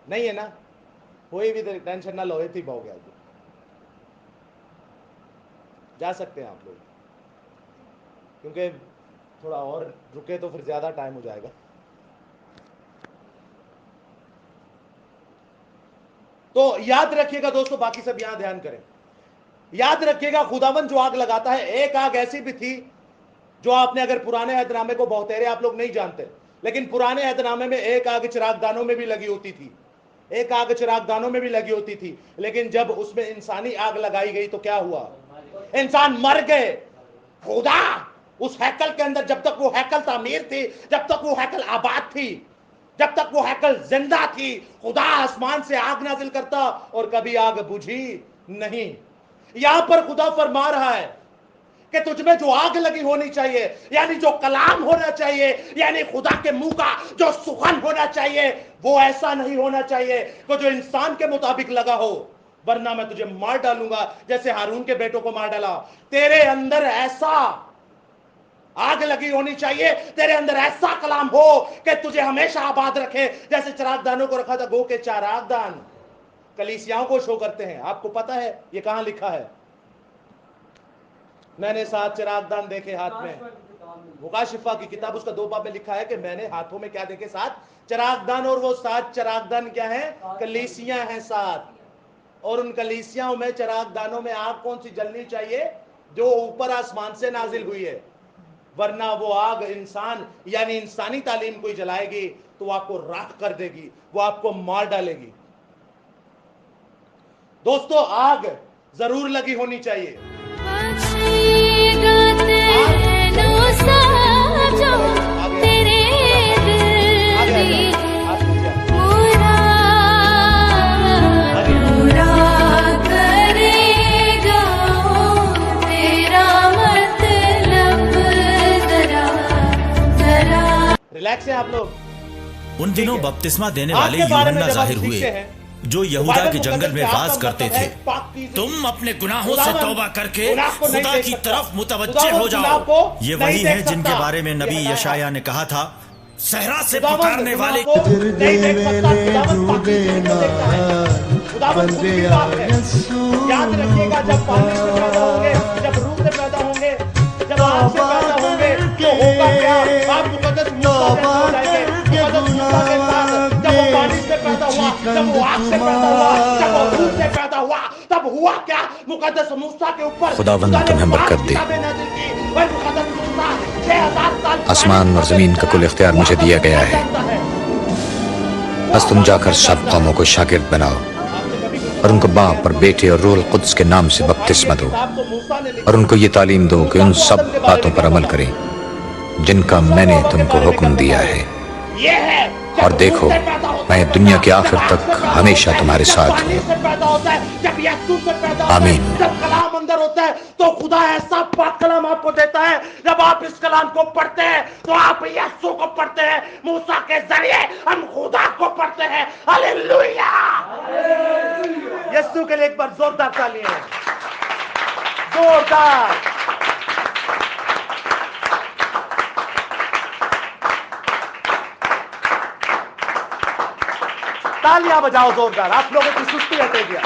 नहीं है ना? कोई भी टेंशन ना लो, थी हो गया तो जा सकते हैं आप लोग, क्योंकि थोड़ा और रुके तो फिर ज्यादा टाइम हो जाएगा। तो याद रखिएगा दोस्तों, बाकी सब यहां ध्यान करें। याद रखिएगा खुदावन जो आग लगाता है, एक आग ऐसी भी थी जो आपने, अगर पुराने अहदनामे को बहुतेरे आप लोग नहीं जानते, लेकिन पुराने अहदनामे में एक आग चिरागदानों में भी लगी होती थी, एक आग चिरागदानों में भी लगी होती थी। लेकिन जब उसमें इंसानी आग लगाई गई तो क्या हुआ? इंसान मर गए। खुदा उस हैकल के अंदर, जब तक वो हैकल तामीर थी, जब तक वो हैकल आबाद थी, जब तक वो हैकल जिंदा थी, खुदा आसमान से आग नाजिल करता और कभी आग बुझी नहीं। यहां पर खुदा फरमा रहा है कि तुझमें जो आग लगी होनी चाहिए, यानी जो कलाम होना चाहिए, यानी खुदा के मुंह का जो सुखन होना चाहिए, वो ऐसा नहीं होना चाहिए कि जो इंसान के मुताबिक लगा हो, वरना मैं तुझे मार डालूंगा जैसे हारून के बेटों को मार डाला। तेरे अंदर ऐसा आग लगी होनी चाहिए, तेरे अंदर ऐसा कलाम हो कि तुझे हमेशा आबाद रखे, जैसे चिरागदानों को रखा था। गो के चिरागदान कलीसियाओं को शो करते हैं। आपको पता है ये कहां लिखा है? मैंने 7 चिरागदान देखे हाथ में। मुकाशिफा की किताब उसका 2 बाब में लिखा है कि मैंने हाथों में क्या देखे? 7 चिरागदान। और वो 7 चिरागदान क्या है? कलीसियां हैं 7। और उन कलीसियाओं में, चिरागदानों में आग कौन सी जलनी चाहिए? जो ऊपर आसमान से नाजिल हुई है। वरना वो आग इंसान यानी इंसानी तालीम कोई जलाएगी तो वो आपको राख कर देगी, वो आपको मार डालेगी। दोस्तों, आग जरूर लगी होनी चाहिए। रिलैक्स है आप लोग। उन दिनों बपतिस्मा देने वाले यूहन्ना जाहिर हुए जो यहूदा के जंगल में वास करते थे। तुम अपने गुनाहों से तौबा करके खुदा की तरफ मुतवज्जे हो जाओ। ये वही है जिनके बारे में नबी यशाया ने कहा था, सहरा से पुकारने वाले याद रखिएगा, जब पानी से पैदा होंगे, जब रूह से पैदा होंगे, जब आग से पैदा होंगे, तो होगा क्या? आप मुकद्दस मूसा जैसे हो जाएंगे। मुकद्दस मूसा के साथ जब वो पानी से पैदा हुआ, जब वो आग से पैदा हुआ, जब वो रूह से पैदा हुआ, तब हुआ क्या? मुकद्दस मूसा के ऊपर खुदावंद तुम्हें बरकत दे। आसमान और जमीन का कुल इख्तियार मुझे दिया गया है, बस तुम जाकर सब कौमों को शागिर्द बनाओ और उनको बाप और बेटे और रूह कुद्स के नाम से बपतिस्मा दो और उनको ये तालीम दो कि उन सब बातों पर अमल करें जिनका मैंने तुमको हुक्म दिया है। और देखो, मैं दुनिया के आखिर तक हमेशा तुम्हारे साथ हूँ। आमीन। जब कलाम अंदर होता है तो खुदा ऐसा पाक कलाम आपको देता है। जब आप इस कलाम को पढ़ते हैं तो आप यीशु को पढ़ते हैं, मूसा के जरिए हम खुदा को पढ़ते हैं। हालेलुया! यीशु के लिए एक बार जोरदार तालियां, जोरदार। तालियां बजाओ जोरदार, आप लोगों की सुस्ती हटेगी।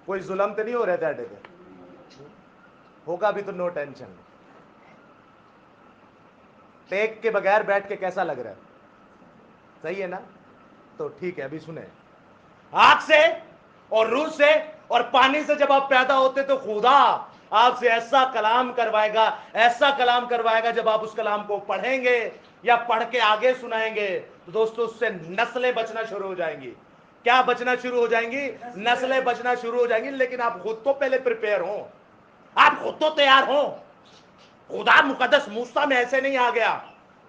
कोई जुल्म तो नहीं हो रहे थे अड्डे पे? होगा भी तो नो टेंशन। टेक के बगैर बैठ के कैसा लग रहा है? सही है ना? तो ठीक है, अभी सुने। आग से और रूह से और पानी से जब आप पैदा होते तो खुदा आपसे ऐसा कलाम करवाएगा, ऐसा कलाम करवाएगा। जब आप उस कलाम को पढ़ेंगे या पढ़ के आगे सुनाएंगे तो दोस्तों उससे नस्लें बचना शुरू हो जाएंगी। क्या बचना शुरू हो जाएंगी? नस्लें बचना शुरू हो जाएंगी। लेकिन आप खुद तो पहले प्रिपेयर हो, आप खुद तो तैयार हो। खुदा मुकद्दस मूसा में ऐसे नहीं आ गया।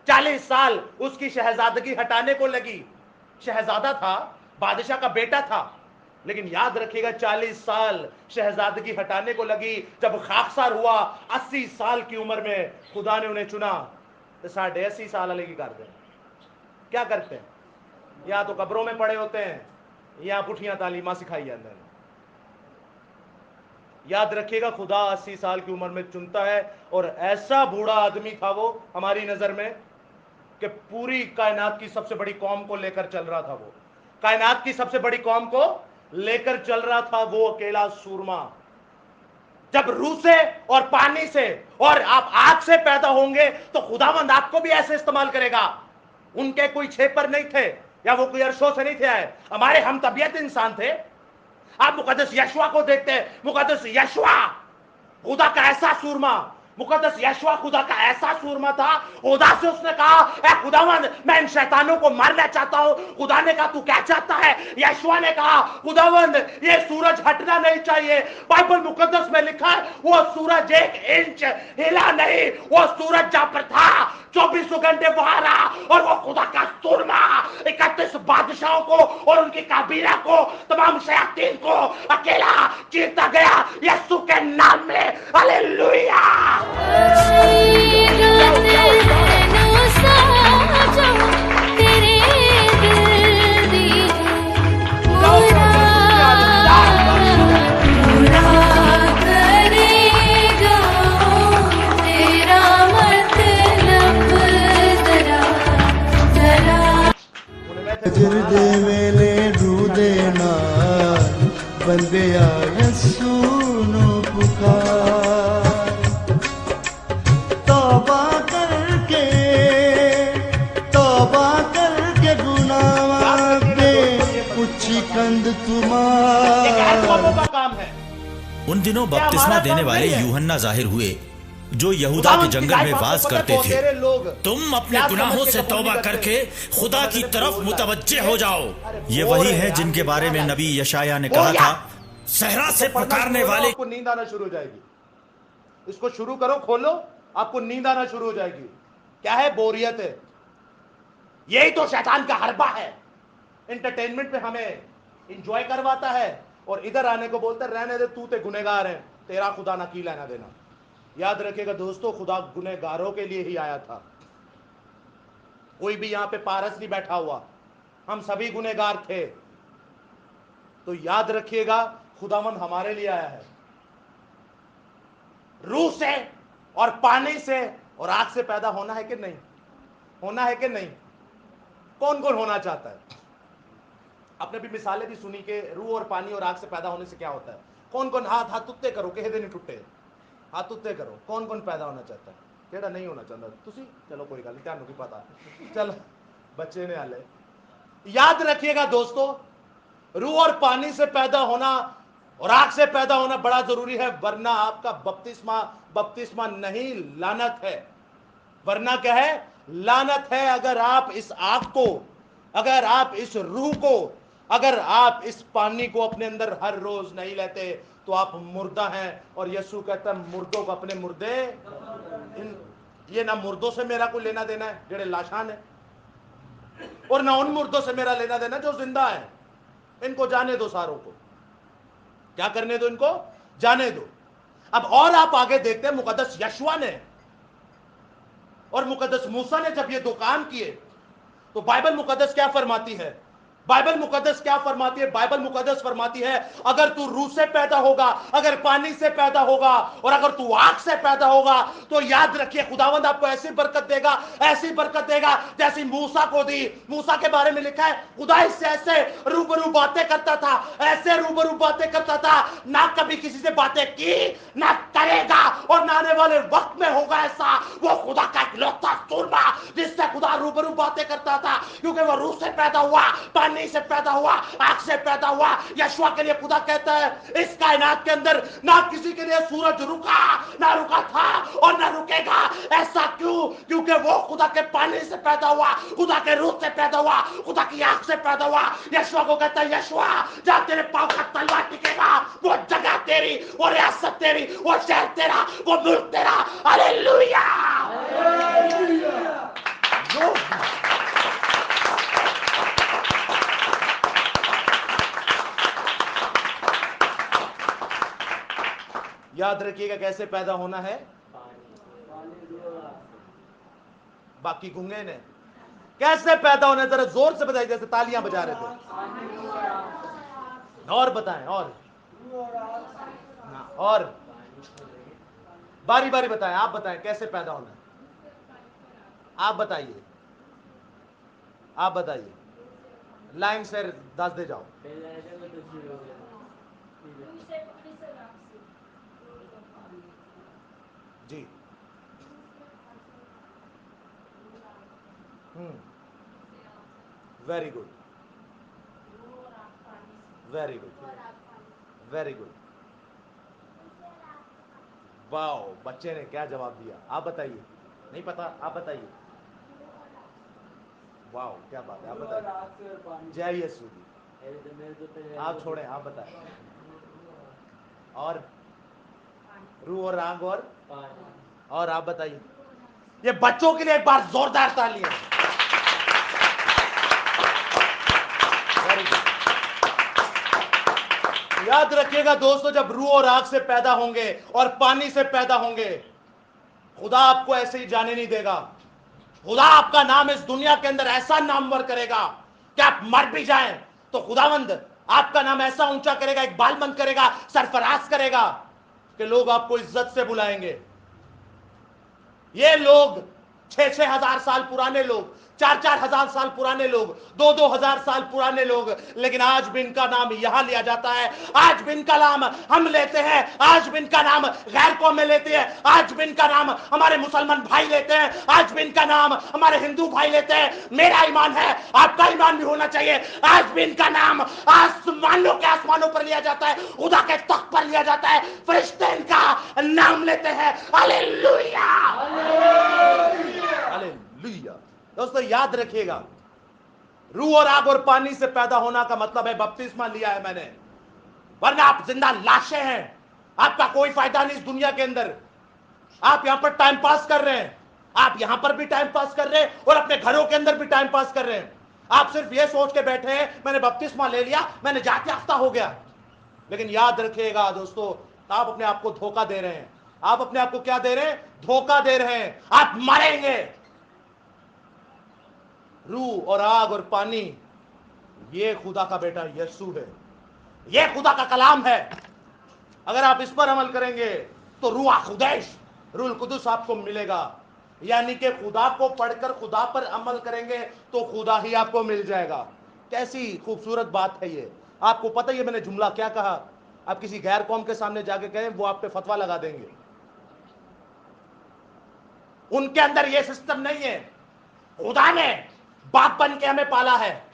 40 साल उसकी शहजादगी हटाने को लगी। शहजादा था, बादशाह का बेटा था, लेकिन याद रखिएगा 40 साल शहजादगी हटाने को लगी। जब खाकसार हुआ 80 साल की उम्र में खुदा ने उन्हें चुना तो 80.5 साल अलग कर दे। क्या करते हैं? या तो कब्रों में पड़े होते हैं या पुठियां तालीमा सिखाई जाती हैं। याद रखिएगा, खुदा 80 साल की उम्र में चुनता है। और ऐसा बूढ़ा आदमी था वो हमारी नजर में कि पूरी कायनात की सबसे बड़ी कौम को लेकर चल रहा था। वो कायनात की सबसे बड़ी कौम को लेकर चल रहा था, वो अकेला सूरमा। जब रूह से और पानी से और आप आग से पैदा होंगे तो खुदावंद आपको भी ऐसे इस्तेमाल करेगा। उनके कोई छेपर नहीं थे या वो कोई अरशों से नहीं थे आए, हमारे हम तबियत इंसान थे। आप मुकद्दस यशुआ को देखते हैं, मुकद्दस यशुआ खुदा का ऐसा सूरमा मुकद्दस यशवा खुदा का ऐसा सूरमा था, खुदा से उसने कहा, ए खुदावंद मैं इन शैतानों को मारना चाहता हूं। खुदा ने कहा तू क्या चाहता है? यशवा ने कहा खुदावंद ये सूरज हटना नहीं चाहिए। बाइबल मुकद्दस में लिखा है वो सूरज 1 इंच हिला नहीं, वो सूरज जहां पर था 24 घंटे वहां रहा, और वो खुदा का सूरमा 31 बादशाहों को और उनकी काबीना को, तमाम शयातीन को अकेला चीरता गया यीशु के नाम में। हालेलुया। जिरदे वेले रूदे नाल बंदिया यस्सू नु पुकार, तौबा करके गुनाह दे पुछी कंद तुम्हार। का काम है। उन दिनों बपतिस्मा देने वाले यूहन्ना जाहिर हुए जो यहूदा के जंगल में वास करते थे। तुम अपने गुनाहों से तौबा करके खुदा की तरफ मुतवज्जे हो जाओ। ये वही है जिनके बारे में नबी यशाया ने कहा था, सहरा से पुकारने वाले को नींद आना शुरू हो जाएगी। इसको शुरू करो, खोलो, आपको नींद आना शुरू हो जाएगी। क्या है? बोरियत है। यही तो शैतान का हरबा है। एंटरटेनमेंट में हमें एंजॉय करवाता है और इधर आने को बोलता है रहने दे, तू ते गुनहगार है, तेरा खुदा ना की लेना देना। याद रखिएगा दोस्तों, खुदा गुनहगारों के लिए ही आया था। कोई भी यहां पे पारस नहीं बैठा हुआ, हम सभी गुनहगार थे। तो याद रखिएगा खुदावंद हमारे लिए आया है। रूह से और पानी से और आग से पैदा होना है कि नहीं? होना है कि नहीं? कौन कौन होना चाहता है? आपने भी मिसालें भी सुनी कि रूह और पानी और आग से पैदा होने से क्या होता है। कौन कौन हाथ तुत्ते करो, कहे दिन टुटे हाथ उत्ते करो। कौन कौन पैदा होना चाहता है? केड़ा नहीं होना चाहता? तुसी चलो कोई गल नहीं, त्यानू की पता, चलो बच्चे ने हाले। याद रखिएगा दोस्तों, रूह और पानी से पैदा होना और आग से पैदा होना बड़ा जरूरी है, वरना आपका बपतिस्मा नहीं, लानत है। वरना क्या है? लानत है। अगर आप इस आग को, अगर आप इस रूह को, अगर आप इस पानी को अपने अंदर हर रोज नहीं लेते तो आप मुर्दा हैं। और यीशु कहता है मुर्दों को अपने मुर्दे, ये ना मुर्दों से मेरा कोई लेना देना है जेड़े लाशान है, और ना उन मुर्दों से मेरा लेना देना जो जिंदा है। इनको जाने दो, सारों को क्या करने दो, इनको जाने दो। अब और आप आगे देखते हैं, मुकद्दस यशवा ने और मुकद्दस मूसा ने जब ये दो काम किए तो बाइबल मुकद्दस क्या फरमाती है? बाइबल मुकद्दस क्या फरमाती है? बाइबल मुकद्दस फरमाती है अगर तू रूह से पैदा होगा, अगर पानी से पैदा होगा और अगर तू आग से पैदा होगा तो याद रखिए खुदावंद आपको ऐसी बरकत देगा, ऐसी बरकत देगा जैसी मूसा को दी। मूसा के बारे में लिखा है खुदा इससे ऐसे रूबरू बातें करता था, ऐसे रूबरू बातें करता था, ना कभी किसी से बातें की, ना करेगा, और ना आने वाले वक्त में होगा ऐसा। वो खुदा का इकलौता सूरमा जिससे खुदा रूबरू बातें करता था, क्योंकि वो रूह से पैदा हुआ, पानी से पैदा हुआ, आग से पैदा हुआ। यशवा के लिए खुदा कहता है इस कायनात के अंदर ना किसी के लिए सूरज रुका, ना रुका था और ना रुकेगा। ऐसा क्यों? क्योंकि वो खुदा के पानी से पैदा हुआ, खुदा के रूह से पैदा हुआ, खुदा की आग से पैदा हुआ। यशवा को कहता है यशवा जहां तेरे पांव का तलवार टिकेगा वो जगह तेरी, वो रियासत तेरी, वो शहर तेरा, वो मुल्क तेरा। हालेलुया। याद रखिएगा कैसे पैदा होना है। बाकी गूंगे ने कैसे पैदा होना है जरा जोर से बताइए, जैसे तालियां बजा रहे थे। और बताएं, और बारी बारी बताएं। आप बताएं कैसे पैदा होना है। आप बताइए, आप बताइए, लाइन से दस दे जाओ। जी very good, very good, very good, वाह, बच्चे ने क्या जवाब दिया, आप बताइए, नहीं पता, आप बताइए। वाह, क्या बात है, आप और बताइए। आग से और पानी जय यीशु जी, से। आप छोड़ें, आप बताएं। और रूह और आग और आप बताइए। ये बच्चों के लिए एक बार जोरदार तालियां। Very good. याद रखिएगा दोस्तों, जब रूह और आग से पैदा होंगे और पानी से पैदा होंगे, खुदा आपको ऐसे ही जाने नहीं देगा। खुदा आपका नाम इस दुनिया के अंदर ऐसा नामवर करेगा कि आप मर भी जाएं तो खुदावंद आपका नाम ऐसा ऊंचा करेगा, इकबाल मंद करेगा, सरफराज करेगा कि लोग आपको इज्जत से बुलाएंगे। ये लोग 6-6 हजार साल पुराने लोग, 4-4 हजार साल पुराने लोग, 2-2 हजार साल पुराने लोग, लेकिन आज भी इनका नाम यहां लिया जाता है। आज भी इनका नाम हम लेते हैं, आज भी इनका नाम गैर कौम में लेते हैं, आज भी इनका नाम हमारे मुसलमान भाई लेते हैं, आज भी इनका नाम हमारे हिंदू भाई लेते हैं। मेरा ईमान है, आपका ईमान भी होना चाहिए। आज भी इनका नाम आसमानों के आसमानों पर लिया जाता है, खुदा के तख्त पर लिया जाता है, फरिश्ते इनका नाम लेते हैं। Hallelujah, hallelujah. दोस्तों याद रखिएगा, रूह और आग और पानी से पैदा होना का मतलब है बपतिस्मा लिया है मैंने, वरना आप जिंदा लाशें हैं। आपका कोई फायदा नहीं इस दुनिया के अंदर। आप यहां पर टाइम पास कर रहे हैं, आप यहां पर भी टाइम पास कर रहे हैं और अपने घरों के अंदर भी टाइम पास कर रहे हैं। आप सिर्फ ये सोच के बैठे हैं मैंने बपतिस्मा ले लिया, मैंने जाते याफ्ता हो गया। लेकिन याद रखिएगा दोस्तों, आप अपने आप को धोखा दे रहे हैं। आप अपने आप को क्या दे रहे हैं? धोखा दे रहे हैं। आप मरेंगे। रूह और आग और पानी, ये खुदा का बेटा यीशु है, ये खुदा का कलाम है। अगर आप इस पर अमल करेंगे तो रूह खुदैश, रूह कुदुस आपको मिलेगा। यानी कि खुदा को पढ़कर खुदा पर अमल करेंगे तो खुदा ही आपको मिल जाएगा। कैसी खूबसूरत बात है ये। आपको पता है मैंने जुमला क्या कहा? आप किसी गैर कौम के सामने जाके कहें, वो आप पे फतवा लगा देंगे। उनके अंदर ये सिस्टम नहीं है। खुदा ने बाप बन के हमें पाला है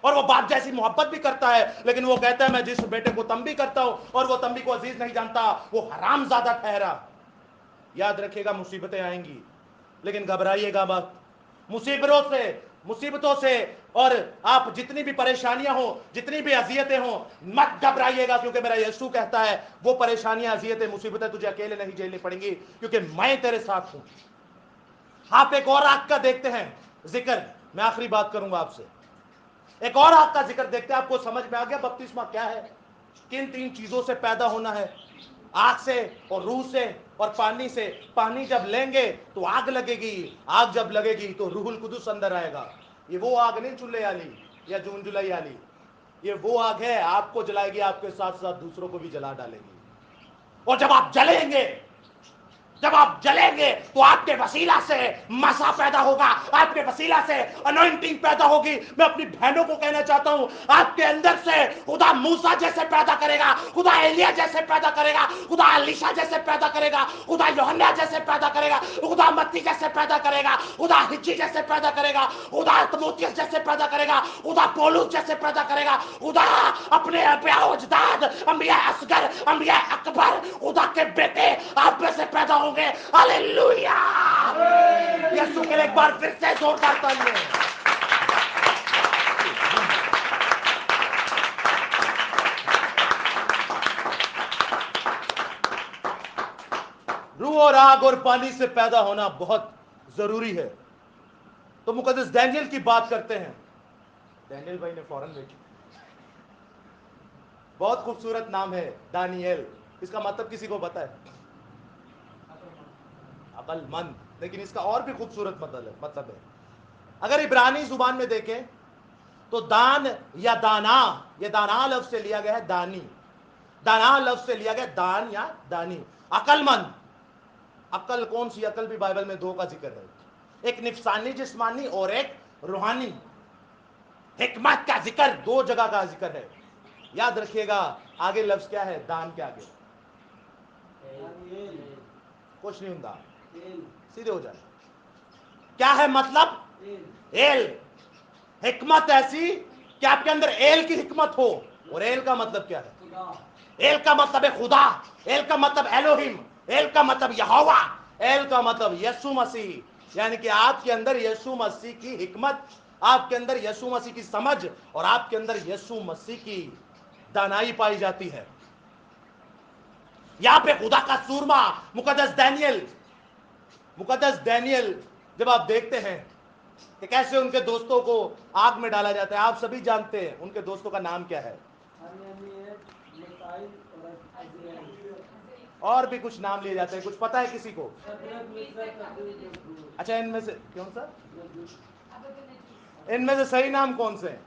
और वो बाप जैसी मोहब्बत भी करता है, लेकिन वो कहता है मैं जिस बेटे को तंबी करता हूं और वो तंबी को अजीज नहीं जानता, वो हरामजादा ठहरा। याद रखिएगा, मुसीबतें आएंगी लेकिन घबराइएगा मत। मुसीबतों से और आप जितनी भी परेशानियां हो, जितनी भी अजियतें हो, मत घबराइएगा, क्योंकि मेरा यीशु कहता है वो परेशानियां, अजियतें, मुसीबतें तुझे अकेले नहीं झेलनी पड़ेंगी, क्योंकि मैं तेरे साथ हूं। आप एक और आग का देखते हैं जिक्र, मैं आखिरी बात करूंगा आपसे। एक और आग का जिक्र देखते हैं। आपको समझ में आ गया बपतिस्मा क्या है? किन 3 चीजों से पैदा होना है? आग से और रूह से और पानी से। पानी जब लेंगे तो आग लगेगी, आग जब लगेगी तो रूहुल कुदुस अंदर आएगा। ये वो आग नहीं चूल्हे वाली या जून जुलाई वाली, ये वो आग है, आपको जलाएगी, आपके साथ साथ दूसरों को भी जला डालेगी। और जब आप जलेंगे तो आपके वसीला से मसा पैदा होगा, आपके वसीला से अनॉइंटिंग पैदा होगी। मैं अपनी बहनों को कहना चाहता हूं, आपके अंदर से खुदा मूसा जैसे पैदा करेगा, खुदा एलिया जैसे पैदा करेगा, खुदा अलीशा जैसे पैदा करेगा, खुदा यूहन्ना जैसे पैदा करेगा, खुदा मत्ती जैसे पैदा करेगा, खुदा हिज्जी जैसे पैदा करेगा, खुदा तीमुथियुस जैसे पैदा करेगा, खुदा पौलुस जैसे पैदा करेगा, खुदा अपने अजदाद अंबिया असगर, अंबिया अकबर, खुदा के बेटे आप में से पैदा होंगे। हालेलुया! यीशु के लिए एक बार फिर से जोरदार तालियां। रूह और आग और पानी से पैदा होना बहुत जरूरी है। तो मुकद्दस डैनियल की बात करते हैं। डैनियल भाई ने फौरन देखी, बहुत खूबसूरत नाम है दानियल। इसका मतलब किसी को पता है? अकलमंद। लेकिन इसका और भी खूबसूरत मतलब है। अगर इब्रानी जुबान में देखें तो दान या दाना, ये दाना लफ्ज से लिया गया है दानी, दाना लफ्ज से लिया गया दान या दानी। अकलमंद, अकल कौन सी अकल? भी बाइबल में 2 का जिक्र है, एक निफ्सानी जिस्मानी और एक रूहानी। हिकमत का जिक्र 2 जगह का जिक्र है। याद रखिएगा, आगे लफ्ज क्या है? दान के आगे कुछ नहीं होता, सीधे हो जाए। क्या है मतलब? एल। हिकमत ऐसी कि आपके अंदर एल की हिकमत हो। और एल का मतलब क्या है? एल का मतलब है खुदा, एल का मतलब एलोहिम, एल का मतलब यहोवा, एल का मतलब यीशु मसीह, यानी कि आपके अंदर यीशु मसीह की हिकमत, आपके अंदर यीशु मसीह की समझ और आपके अंदर यीशु मसीह की दानाई पाई जाती है। यहां पे खुदा का सूरमा मुकद्दस डैनियल जब आप देखते हैं कि कैसे उनके दोस्तों को आग में डाला जाता है, आप सभी जानते हैं उनके दोस्तों का नाम क्या है, मिसाइल और अजराइल। और भी कुछ नाम लिए जाते हैं, कुछ पता है किसी को? Shadrach, Meshach, Abednego. अच्छा, इनमें से कौन सा, इनमें से सही नाम कौन से हैं?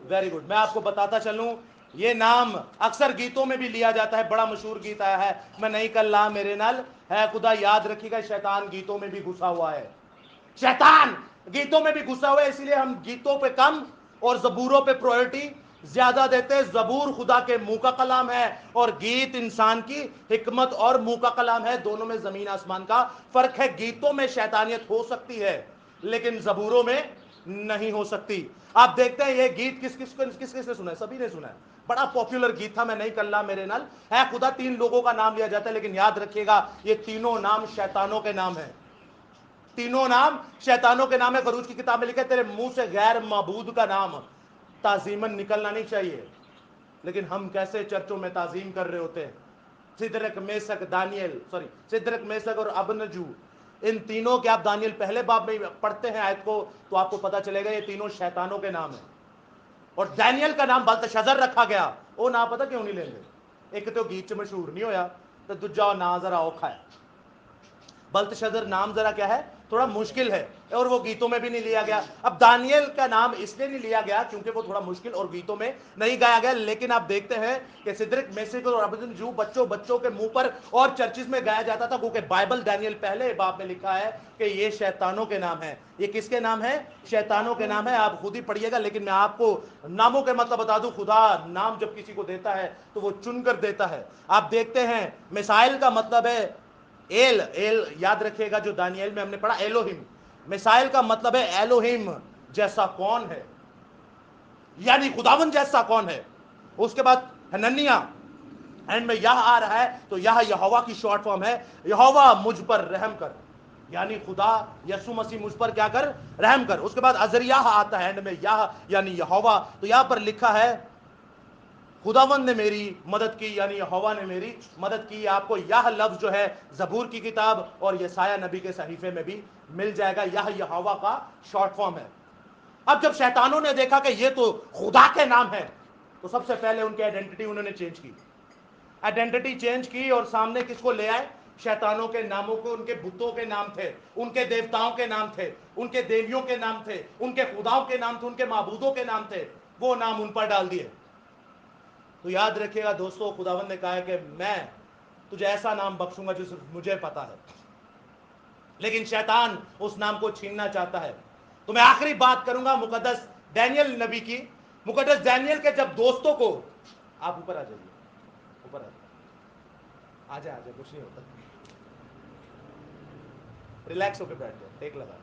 वेरी गुड, मैं आपको बताता चलूं, ये नाम अक्सर गीतों में भी लिया जाता है। बड़ा मशहूर गीत आया है, मैं नहीं कल्ला मेरे नाल है खुदा, याद रखिएगा शैतान गीतों में भी घुसा हुआ है, शैतान गीतों में भी घुसा हुआ है। इसलिए हम गीतों पे कम और जबूरों पे प्रायोरिटी ज्यादा देते हैं। जबूर खुदा के मुंह का कलाम है और गीत इंसान की हिकमत और मुंह का कलाम है, दोनों में जमीन आसमान का फर्क है। गीतों में शैतानियत हो सकती है लेकिन जबूरों में नहीं हो सकती। आप देखते हैं ये गीत किस किस ने सुना है? सभी ने सुना है, बड़ा पॉपुलर गीत था, मैं नहीं कल्ला मेरे नाल है खुदा। 3 लोगों का नाम लिया जाता है, लेकिन याद रखिएगा ये तीनों नाम शैतानों के नाम है, तीनों नाम शैतानों के नाम है। खरूज की किताब में लिखा है तेरे मुंह से गैर माबूद का नाम ताजीमन निकलना नहीं चाहिए, लेकिन हम कैसे चर्चों में ताजीम कर रहे होते हैं। सिदरक मेसक और अबनजू, इन तीनों के आप दानियल पहले बाब में पढ़ते हैं आयत को तो आपको पता चलेगा ये तीनों शैतानों के नाम है। और डैनियल का नाम बल्तशज़र रखा गया, वो ना पता क्यों नहीं लेंगे, एक तो गीत च मशहूर नहीं होया तो दूजा ना जरा औखा है। बल्तशज़र नाम जरा क्या है, थोड़ा मुश्किल है और वो गीतों में भी नहीं लिया गया। अब दानियल का नाम इसलिए नहीं लिया गया क्योंकि वो थोड़ा मुश्किल और गीतों में नहीं गाया गया। लेकिन आप देखते हैं कि सिदरक मेशक और अबेदनगो बच्चों के मुंह पर और चर्चिस में गाया जाता था, क्योंकि बाइबल दानियल पहले बाब में लिखा है कि ये शैतानों के नाम है। ये किसके नाम है? शैतानों के नाम है, आप खुद ही पढ़िएगा। लेकिन मैं आपको नामों के मतलब बता दूं, खुदा नाम जब किसी को देता है तो वो चुनकर देता है। आप देखते हैं मिसाइल का मतलब है एल याद रखिएगा, जो दानियल में हमने पढ़ा एलोहिम। मिसाइल का मतलब है एलोहिम जैसा कौन है, यानी खुदावन जैसा कौन है। उसके बाद हनन्याह, एंड में यह आ रहा है तो यह यहोवा की शॉर्ट फॉर्म है, यहोवा मुझ पर रहम कर, यानी खुदा यीशु मसीह मुझ पर क्या कर, रहम कर। उसके बाद अजरियाह आता है, एंड में यह यानी यहोवा, तो यहां पर लिखा है खुदावंद ने मेरी मदद की, यानी यहोवा ने मेरी मदद की। आपको यह लफ्ज जो है जबूर की किताब और यसाया नबी के सहीफे में भी मिल जाएगा, यह यहोवा का शॉर्ट फॉर्म है। अब जब शैतानों ने देखा कि ये तो खुदा के नाम है, तो सबसे पहले उनकी आइडेंटिटी उन्होंने चेंज की, आइडेंटिटी चेंज की और सामने किसको ले आए? शैतानों के नामों को। उनके बुतों के नाम थे, उनके देवताओं के नाम थे, उनके देवियों के नाम थे, उनके खुदाओं के नाम थे, उनके माबूदों के नाम थे, वो नाम उन पर डाल दिए। तो याद रखिएगा दोस्तों, खुदावंद ने कहा है कि मैं तुझे ऐसा नाम बख्शूंगा जो सिर्फ मुझे पता है, लेकिन शैतान उस नाम को छीनना चाहता है। तो मैं आखिरी बात करूंगा मुकद्दस डैनियल नबी की। मुकद्दस डैनियल के जब दोस्तों को, आप ऊपर आ जाइए, ऊपर आ जाए, कुछ नहीं होता, रिलैक्स होकर बैठ जाओ, टेक लगा,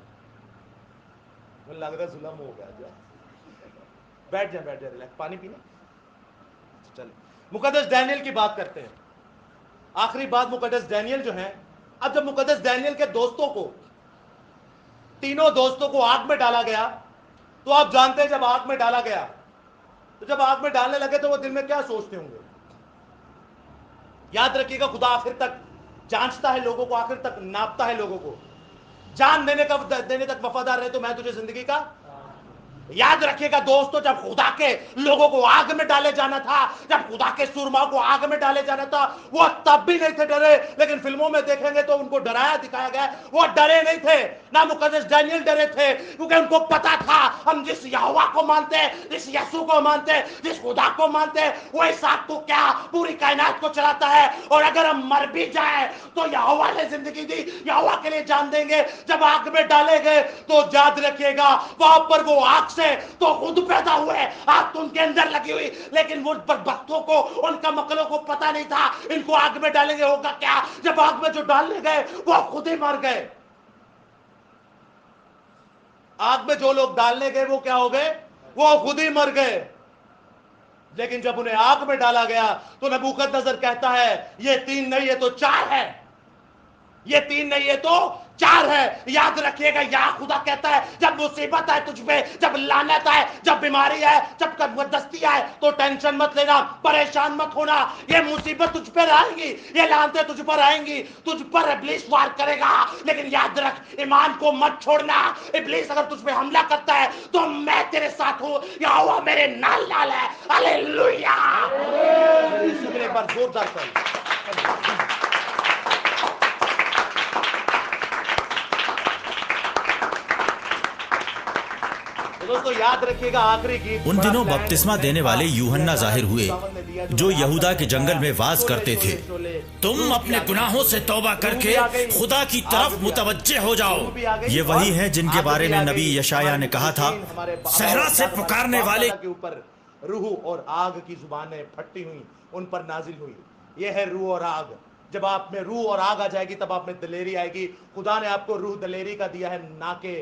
मुझे लग रहा है जुल्म हो गया, बैठ जाए रिलैक्स, पानी पीना। चलिए मुकद्दस डैनियल की बात करते हैं। आखिरी बात मुकद्दस डैनियल जो है। अब जब मुकद्दस डैनियल के दोस्तों को, तीनों दोस्तों को आग में डाला गया, तो आप जानते हैं जब आग में डाला गया तो जब आग में डालने लगे तो वो दिल में क्या सोचते होंगे? याद रखिएगा खुदा आखिर तक जांचता है लोगों को, आखिर तक नापता है लोगों को। जान देने तक वफादार रहे तो मैं तुझे जिंदगी का। याद रखिएगा दोस्तों, जब खुदा के लोगों को आग में डाले जाना था, जब खुदा के सुरमाओं को आग में डाले जाना था, वो तब भी नहीं थे डरे। लेकिन फिल्मों में देखेंगे तो उनको डराया दिखाया गया, वो डरे नहीं थे। ना मुकद्दस डैनियल डरे थे, क्योंकि उनको पता था हम जिस यहोवा को मानते हैं, जिस यीशु को मानते हैं, जिस खुदा को मानते हैं, वो इस आग को क्या पूरी कायनात को चलाता है। और अगर हम मर भी जाए तो यहोवा ने जिंदगी दी, यहोवा के लिए जान देंगे। जब आग में डाले गए तो याद रखिएगा वहां पर वो आग से तो खुद पैदा हुए, आग तो उनके अंदर लगी हुई, लेकिन वो बदबख्तों को, उनका मकलों को पता नहीं था इनको आग में डालेंगे होगा क्या। जब आग में जो डालने गए वो खुद ही मर गए। आग में जो लोग डालने गए वो क्या हो गए? वो खुद ही मर गए। लेकिन जब उन्हें आग में डाला गया तो नबूकदनजर कहता है ये 3 नहीं ये तो 4 है, ये 3 नहीं ये तो 4 है। याद रखिएगा, या खुदा कहता है जब मुसीबत है तुझ पे, जब लानत है, जब बीमारी है, जब कब्रदस्ती है, तो टेंशन मत लेना, परेशान मत होना। ये मुसीबत तुझ पर आएंगी, ये लानतें तुझ पर आएंगी, तुझ पर इब्लीस वार करेगा, लेकिन याद रख ईमान को मत छोड़ना। इब्लीस अगर तुझ पे हमला करता है तो मैं तेरे साथ हूं, यहोवा मेरे नाल नाल है। हालेलुया। यीशु के लिए एक बार जोरदार ताली। दोस्तों याद रखिएगा, आखिरी गीत उन दिनों बपतिस्मा देने वाले यूहन्ना जाहिर हुए, जो यहूदा के जंगल में वास करते थे। तुम अपने गुनाहों से तौबा करके खुदा की तरफ मुतवज्जे हो जाओ। ये वही है जिनके बारे में नबी यशाया ने कहा था, सहरा से पुकारने वाले के ऊपर रूह और आग की जुबानें फटी हुई, उन पर नाजिल हुई। ये है रूह और आग। जब आप में रूह और आग आ जाएगी तब आप में दिलेरी आएगी। खुदा ने आपको रूह दिलेरी का दिया है, ना के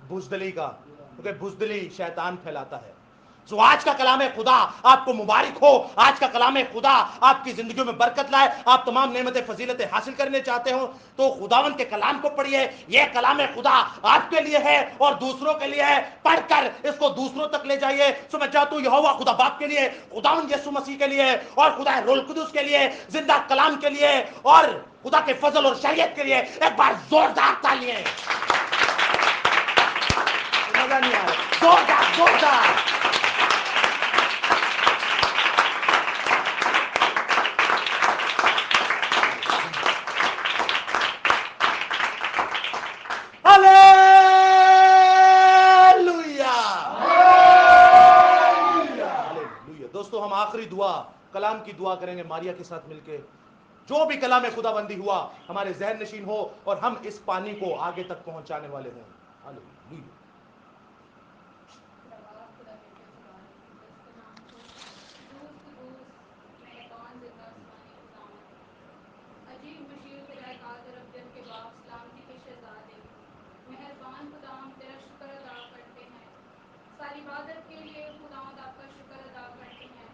बुजदली का, क्योंकि बुजदली शैतान फैलाता है। सो आज का कलाम है खुदा आपको मुबारक हो, आज का कलाम है खुदा आपकी जिंदगियों में बरकत लाए। आप तमाम नेमतें फजीलतें हासिल करने चाहते हो तो खुदावन के कलाम को पढ़िए। यह कलाम है खुदा आपके लिए है और दूसरों के लिए है। पढ़कर इसको दूसरों तक ले जाइए। सो मैं चाहता हूं यहोवा खुदा बाप के लिए, खुदावन यीशु मसीह के लिए और खुदा रूह कुदुस के लिए, जिंदा कलाम के लिए और खुदा के फजल और शरीयत के लिए एक बार जोरदार तालियां। मजा नहीं आ रहा, जोरदार जोरदार। हालेलुया। हालेलुया। दोस्तों हम आखिरी दुआ, कलाम की दुआ करेंगे मारिया के साथ मिलके। जो भी कलाम खुदाबंदी हुआ हमारे जहन नशीन हो और हम इस पानी को आगे तक पहुंचाने वाले हों। हालेलुया। मेहरबान खुदाम तेरा शुक्र अदा करते हैं, सारी इबादत के लिए खुदावंद आपका शुक्र अदा करते हैं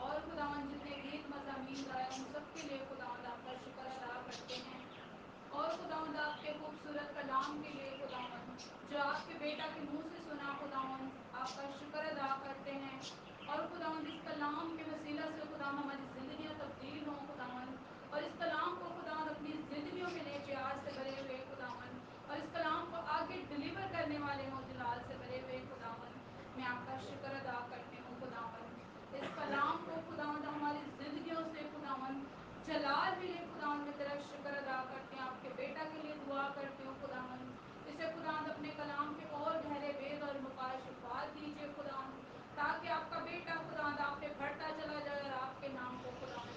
और खुदावंद जितने गीत मज़ामीन गाए उन सब के लिए खुदावंद आपका शुक्र अदा करते हैं और खुदावंद आपके खूबसूरत कलाम के लिए खुदावंद जो आपके बेटा के मुंह से सुना खुदावंद आपका शुक्र अदा करते हैं और खुदावंद इस कलाम के वसीला से खुदावंद हमारी ज़िंदगियाँ तब्दील हों खुदावंद और इस कलाम को खुदावंद अपनी ज़िंदगियों में ले प्यार से भरे हुए खुदावंद और इस कलाम को आगे डिलीवर करने वाले हों जलाल से भरे हुए खुदावंद। मैं आपका शुक्र अदा करती हूँ खुदावंद, इस कलाम को खुदावंद हमारी ज़िंदगियों से खुदावंद जलाल मिले खुदावंद। मैं तेरा शुक्र अदा करती हूँ, आपके बेटा के लिए दुआ करती हूँ खुदावंद, इसे खुदावंद अपने कलाम के और गहरे वेद और मुकाशफात दीजिए खुदावंद, ताकि आपका बेटा खुदावंद आप पे बढ़ता चला जाए और आपके नाम को खुदावंद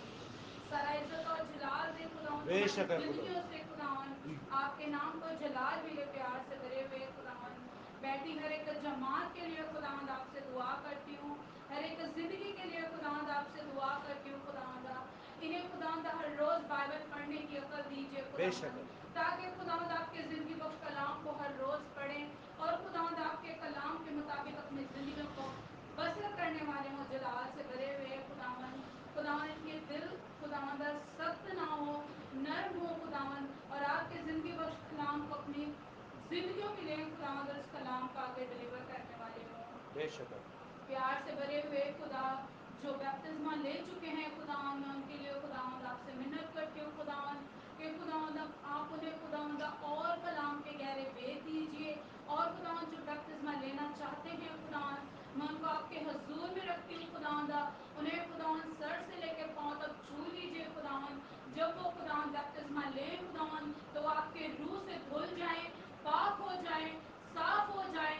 सारा इज्जत और जलाल दे खुदावंद। ज़िंदगियों से खुदावंद आपके नाम को जलाल मिले प्यार से भरे हुए खुदावंद। बैठी हर एक जमात के लिए खुदावंद आपसे दुआ करती हूँ, हर एक जिंदगी के लिए खुदावंद आपसे दुआ करती हूँ खुदावंद। इन्हें खुदावंद हर रोज बाइबल पढ़ने की अक्ल दीजिए खुदावंद, ताकि खुदावंद आपके जिंदगी बख्श कलाम को हर रोज पढ़ें और खुदावंद आपके कलाम के मुताबिक अपनी जिंदगी को बसर करने वाले हों जलाल से भरे हुए खुदावंद। खुदावंद इनके दिल खुदावंद सख्त ना हो, नर्म हो खुदावंद और आपके जिंदगी बख्श कलाम को अपनी जिंदगियों के लिए खुदावंद इस कलाम को आगे डिलीवर करने वाले हों। बेशक प्यार से भरे हुए खुदा जो बैप्तिस्मा ले चुके हैं खुदावंद, मैं उनके लिए खुदावंद आपसे मिन्नत करती हूँ खुदावंद कि खुदावंद आप उन्हें खुदावंद और कलाम के गहरे वेद दीजिए और खुदावंद जो बैप्तिस्मा लेना चाहते हैं खुदावंद मैं उनको आपके हुजूर में रखती हूँ खुदावंद। उन्हें खुदावंद सर से लेकर पांव तक छू लीजिए खुदावंद। जब वो खुदावंद बैप्तिस्मा लें खुदावंद तो वो आपके रूह से धुल जाएं, पाक हो जाएं, साफ हो जाएं,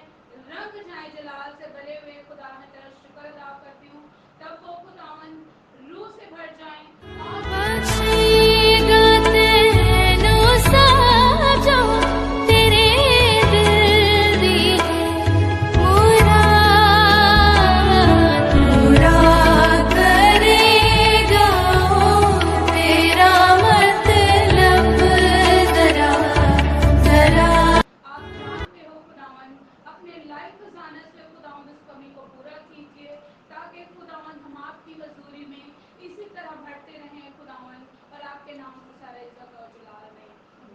रंग जाए जलाल से भरे हुए खुदा। मैं तेरा शुक्र अदा करती हूँ, तब वो खुदावंद रूह से भर जाएं और अपने लाइफ खजाने से खुदावंद इस कमी को पूरा कीजिए, ताकि खुदावंद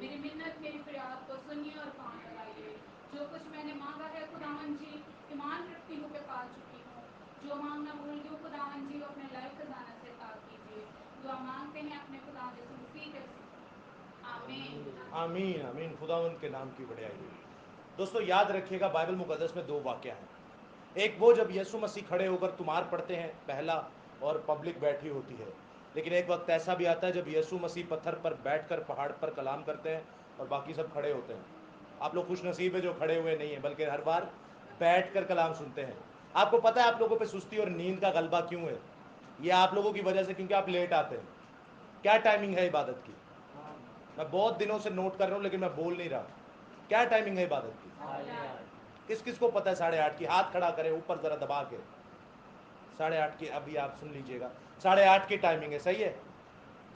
मेरी मिन्नत मेरी फरियाद को सुनिए और कान लगाइए। जो कुछ मैंने मांगा है खुदावन जी, ईमान रखती हूँ कि पा चुकी हूँ। जो मांगना भूल गई खुदावन जी, अपने लाइफ खजाना से ताक कीजिए। दुआ मांगते हैं अपने खुदा यीशु मसीह के आमीन। आमीन आमीन। खुदावंद के नाम की बढ़ाई हो। दोस्तों याद रखिएगा, बाइबल मुकद्दस में दो वाक़या हैं। एक वो जब यीशु मसीह खड़े होकर तुमार पढ़ते हैं पहला, और पब्लिक बैठी होती है। लेकिन एक वक्त ऐसा भी आता है जब यीशु मसीह पत्थर पर बैठकर पहाड़ पर कलाम करते हैं और बाकी सब खड़े होते हैं। आप लोग खुश नसीब है जो खड़े हुए नहीं हैं, बल्कि हर बार बैठकर कलाम सुनते हैं। आपको पता है आप लोगों पे सुस्ती और नींद का गलबा क्यों है? ये आप लोगों की वजह से, क्योंकि आप लेट आते हैं। क्या टाइमिंग है इबादत की? मैं बहुत दिनों से नोट कर रहा हूँ लेकिन मैं बोल नहीं रहा। क्या टाइमिंग है इबादत की? किस किस को पता है 8:30 की? हाथ खड़ा करे ऊपर जरा दबा के। 8:30 की, अभी आप सुन लीजिएगा, 8:30 की टाइमिंग है। सही है?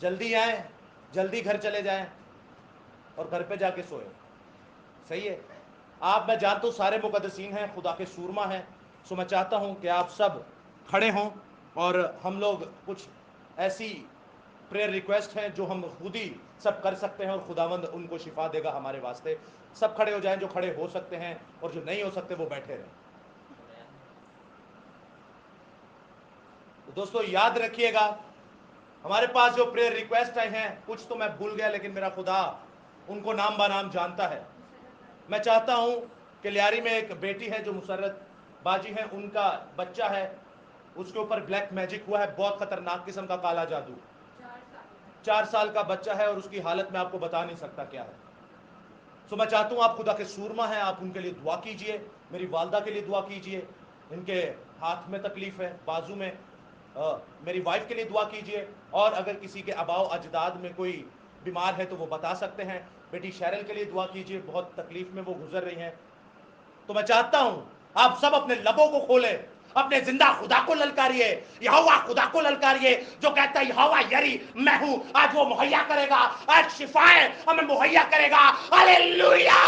जल्दी आए, जल्दी घर चले जाएं और घर पे जाके सोए। सही है? आप, मैं जानता हूँ सारे मुकद्दसीन हैं, खुदा के सूरमा हैं। सो मैं चाहता हूँ कि आप सब खड़े हों और हम लोग कुछ ऐसी प्रेयर रिक्वेस्ट हैं जो हम खुद ही सब कर सकते हैं और खुदावंद उनको शिफा देगा हमारे वास्ते। सब खड़े हो जाएं जो खड़े हो सकते हैं, और जो नहीं हो सकते वो बैठे रहें। तो दोस्तों याद रखिएगा, हमारे पास जो प्रेयर रिक्वेस्ट आई हैं, कुछ तो मैं भूल गया लेकिन मेरा खुदा उनको नाम बानाम जानता है। मैं चाहता हूं कि लियारी में एक बेटी है जो मुसर्रत बाजी है, उनका बच्चा है, उसके ऊपर ब्लैक मैजिक हुआ है, बहुत खतरनाक किस्म का काला जादू। 4 साल का बच्चा है और उसकी हालत में आपको बता नहीं सकता क्या है। सो मैं चाहता हूँ आप खुदा के सूरमा हैं, आप उनके लिए दुआ कीजिए। मेरी वालदा के लिए दुआ कीजिए, इनके हाथ में तकलीफ है, बाजू में। मेरी वाइफ के लिए दुआ कीजिए, और अगर किसी के आबाओ अजदाद में कोई बीमार है तो वो बता सकते हैं। बेटी शैरल के लिए दुआ कीजिए, बहुत तकलीफ में वो गुजर रही हैं। तो मैं चाहता हूं आप सब अपने लबों को खोलें, अपने जिंदा खुदा को ललकारिए, यहोवा खुदा को ललकारिए जो कहता है यहोवा यरी मैं हूं। आज वो मुहैया करेगा, आज शिफाएं हमें मुहैया करेगा। हालेलुया।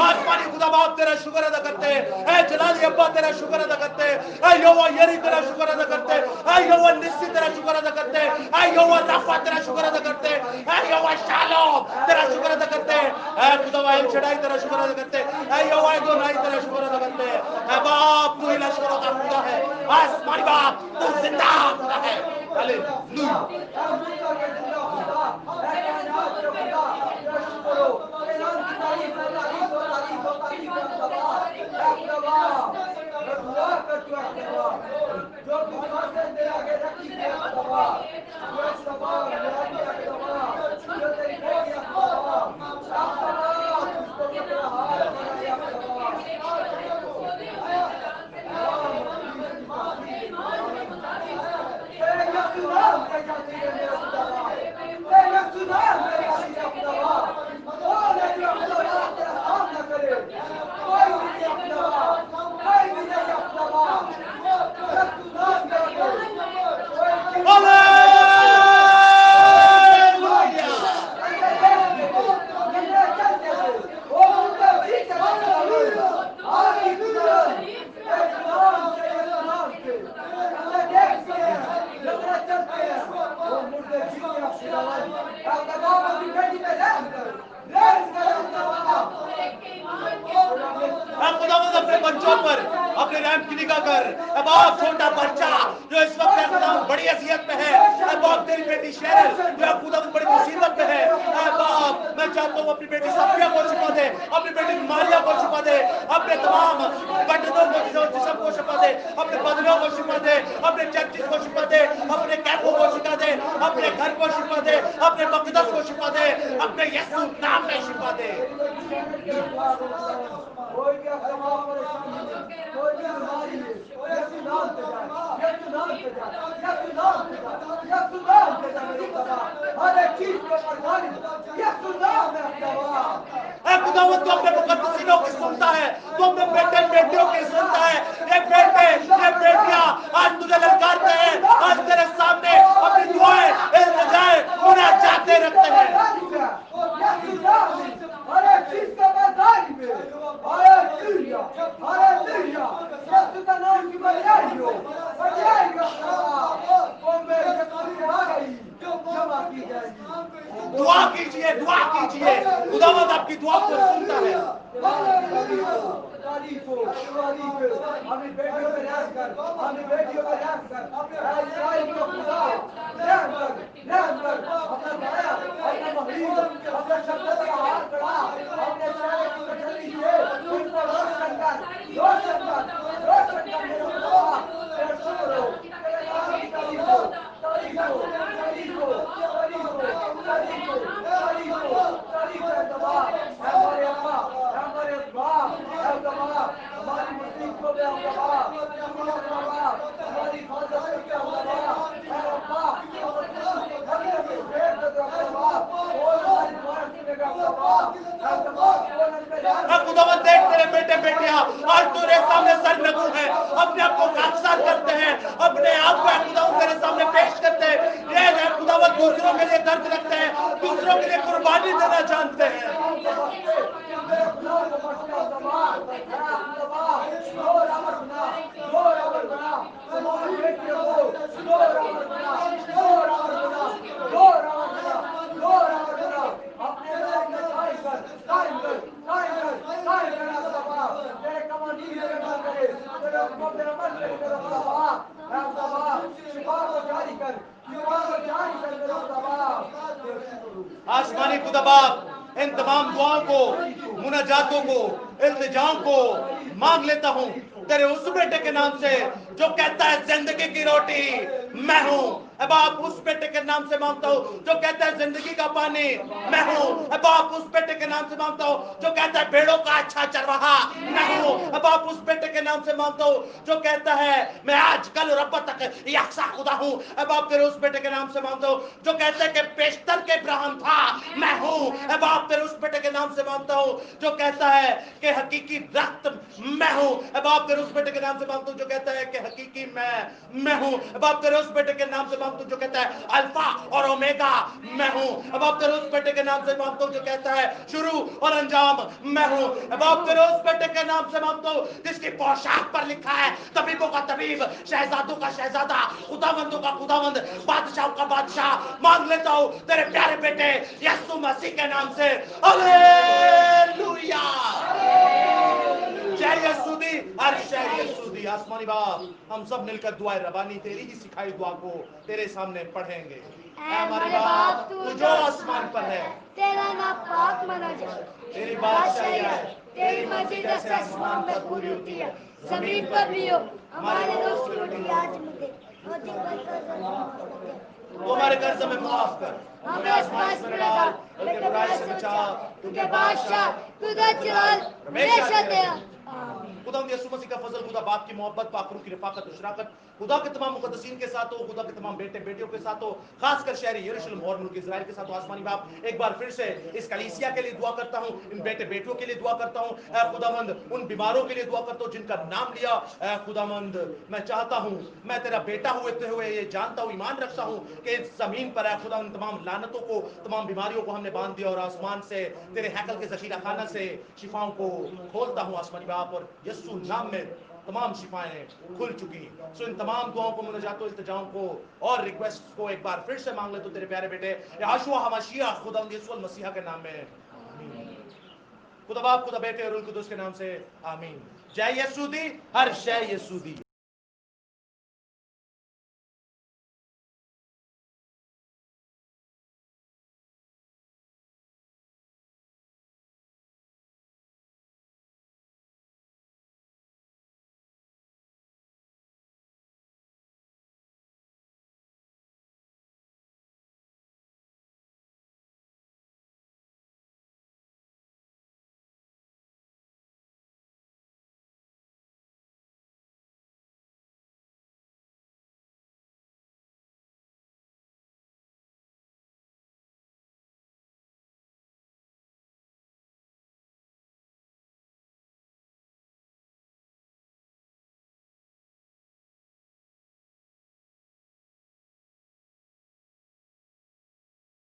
आसमानी खुदा बाप तेरा शुक्र अदा करते हैं, ऐ जलाली अब्बा तेरा शुक्र अदा करते हैं, ऐ यहोवा यरी तेरा शुक्र अदा करते हैं, ऐ यहोवा निस्सी तेरा शुक्र अदा करते हैं, ऐ यहोवा राफा तेरा शुक्र अदा करते हैं, ऐ यहोवा शालोम तेरा शुक्र अदा करते हैं, ऐ खुदा एल शडाई तेरा शुक्र अदा करते हैं, ऐ यहोवा अदोनाई तेरा शुक्र अदा करते हैं। ऐ बाप तू ही लश्करों का खुदा है, आसमानी बाप तू जिंदा खुदा है। हालेलुया। खुदावंद अपने बच्चों पर अपने रहम की निगाह कर। अब आप छोटा बच्चा जो इस वक्त खुदावंद बड़ी अज़ियत में है, अब आप तेरी बेटी शैरल जो खुदावंद बड़ी मुसीबत में है, अब आप, मैं चाहता हूँ अपनी बेटी सफिया को शिफा दे, अपनी बेटी मारिया को शिफा दे, अपने तमाम बटनों को, जिस्म को शिफा दे, अपने बदनों को शिफा दे, अपने चर्चिस को शिफा दे, अपने कैफों को शिफा दे, अपने घर को शिफा दे, अपने मकदस को शिफा दे, अपने यीशु नाम में शिफा दे। खुदावंद तो अपने मुकद्दसीनों की सुनता है, तो अपने बेटे बेटियों की सुनता है। ये बेटे ये बेटियां आज तुझे ललकारते हैं, आज तेरे सामने अपनी दुआएं इल्तिजाएं उन्हें जाते रखते हैं। दुआ कीजिए, दुआ कीजिए, खुदावंद आपकी दुआ को सुनता है। अपनी बेटियों पे रहम कर, अपनी बेटियों पे रहम कर, इस्राएल को खुदा रहम कर, अपना दया, अपना महरीब, अपने शब्द का हाथ बढ़ा, अपने शहर की तसल्ली से उनको रोशन कर मेरे खुदा, तेरा शुक्र हो, तेरे नाम की तारीफ हो, तारीफ हो, तारीफ हो, तारीफ हो, तारीफ हो, तारीफ हो, तारीफ है खुदा, हमारे अब्बा, हमारे बाप, है खुदा, हमारी मुसीबतों में है खुदा, हमारी हिफाजत करके है खुदा, है अब्बा, हमें भेज दे खुदा, और हमारी दुआ सुनेगा खुदा, है खुदा, खुदावंद देख तेरे बेटे बेटियां आज तेरे सामने सर नगू है, अपने आप को खाकसार करते हैं, अपने आप को खुदावंद तेरे सामने पेश करते हैं। ये है खुदावंद दूसरों के लिए दर्द रखते हैं, दूसरों के लिए कुर्बानी देना जानते हैं। आसमानी खुदा बाप इन तमाम दुआओं को, मुनाजातों को, इल्तिजाओं को मांग लेता हूँ तेरे उस बेटे के नाम से जो कहता है जिंदगी की रोटी मैं हूँ। अब आप उस बेटे के नाम से मांगता हूँ जो कहता है जिंदगी का पानी मैं हूँ। अब आप उस बेटे के नाम से मांगता हूँ जो कहता है भेड़ों का अच्छा चरवाहा मैं हूँ। अब आप उस बेटे के नाम से मांगता हूँ जो कहता है मैं आज कल और अब तक यकसा खुदा हूँ। अब आप तेरे उस बेटे के नाम से मांगता हूँ जो कहता है कि पेशतर के इब्राहिम था मैं हूँ। अब आप तेरे उस बेटे के नाम से मांगता हूँ जो कहता है कि हकीकी दरख्त मैं हूँ। अब आप तेरे उस बेटे के नाम से मांगता हूँ जो कहता है कि हकीकी मैं हूँ। अब आप तेरे उस बेटे के नाम से मांगता हूँ जो कहता है अल्फा और ओमेगा मैं हूँ। अब आप तेरे उस बेटे के नाम से मांगता हूँ जो कहता है शुरू और अंजाम मैं हूँ। अब आप तेरे उस बेटे के नाम से मांगता हूँ जिसकी पोशाक पर लिखा है तबीबों का तबीब, शहजादों का शहजादा, खुदावंदों का खुदावंद, बादशाहों का बादशाह। मांग लेता हूँ तेरे प्यारे बेटे यीशु मसीह के नाम से। हालेलुया। जय यसूदी, हर जय यसूदी। आसमानी बाप हम सब मिलकर दुआए रबानी तेरी ही सिखाई दुआ को तेरे सामने पढ़ेंगे। ऐ हमारे बाप तू जो आसमान पर है, तेरा नाम पाक माना जाए, तेरी बादशाही आए, तेरी मर्जी जैसे आसमान पर पूरी होती है जमीन पर भी हो। हमारे रोज की रोटी आज हमें दे, और जो तू हमारे कर्ज में माफ कर, हमें आसमान में डाल, बल्कि बुराई से बचा, क्योंकि बादशाह तुझे जलाल हमेशा तेरा। खुदा यीशु मसीह का फजल, खुदा बाप की मोहब्बत, पाकरू की रफाकत और शराकत खुदा के तमाम मुकद्दसीन के साथ हो, खुदा के तमाम बेटे बेटियों के साथ हो, खासकर शहरी यरूशलेम और मुल्क इजराइल के साथ हो। आसमानी बाप एक बार फिर से इस कलीसिया के लिए दुआ करता हूँ, इन बेटे बेटियों के लिए दुआ करता हूँ। ऐ खुदावंद उन बीमारों के लिए दुआ करता हूँ जिनका नाम लिया। ऐ खुदावंद मैं चाहता हूँ, मैं तेरा बेटा हुए ये जानता हूँ, ईमान रखता हूँ कि इस जमीन पर है खुदा उन तमाम लानतों को, तमाम बीमारियों को हमने बांध दिया और आसमान से तेरे हैकल के जखीरा खाना से शिफाओं को खोलता हूँ आसमानी बाप। और यीशु नाम में तमाम शिफाएं खुल चुकी। सो इन तमाम दुआओं को, मुनाजातों, इल्तिजाओं को और रिक्वेस्ट को एक बार फिर से मांग ले तो तेरे प्यारे बेटे यहोशुआ हमाशिया खुदा यीशु मसीह के नाम में आमीन। खुदा बाप, खुदा बेटे और रूह कुदूस के नाम से आमीन। जय यसूदी, हर जय यसूदी।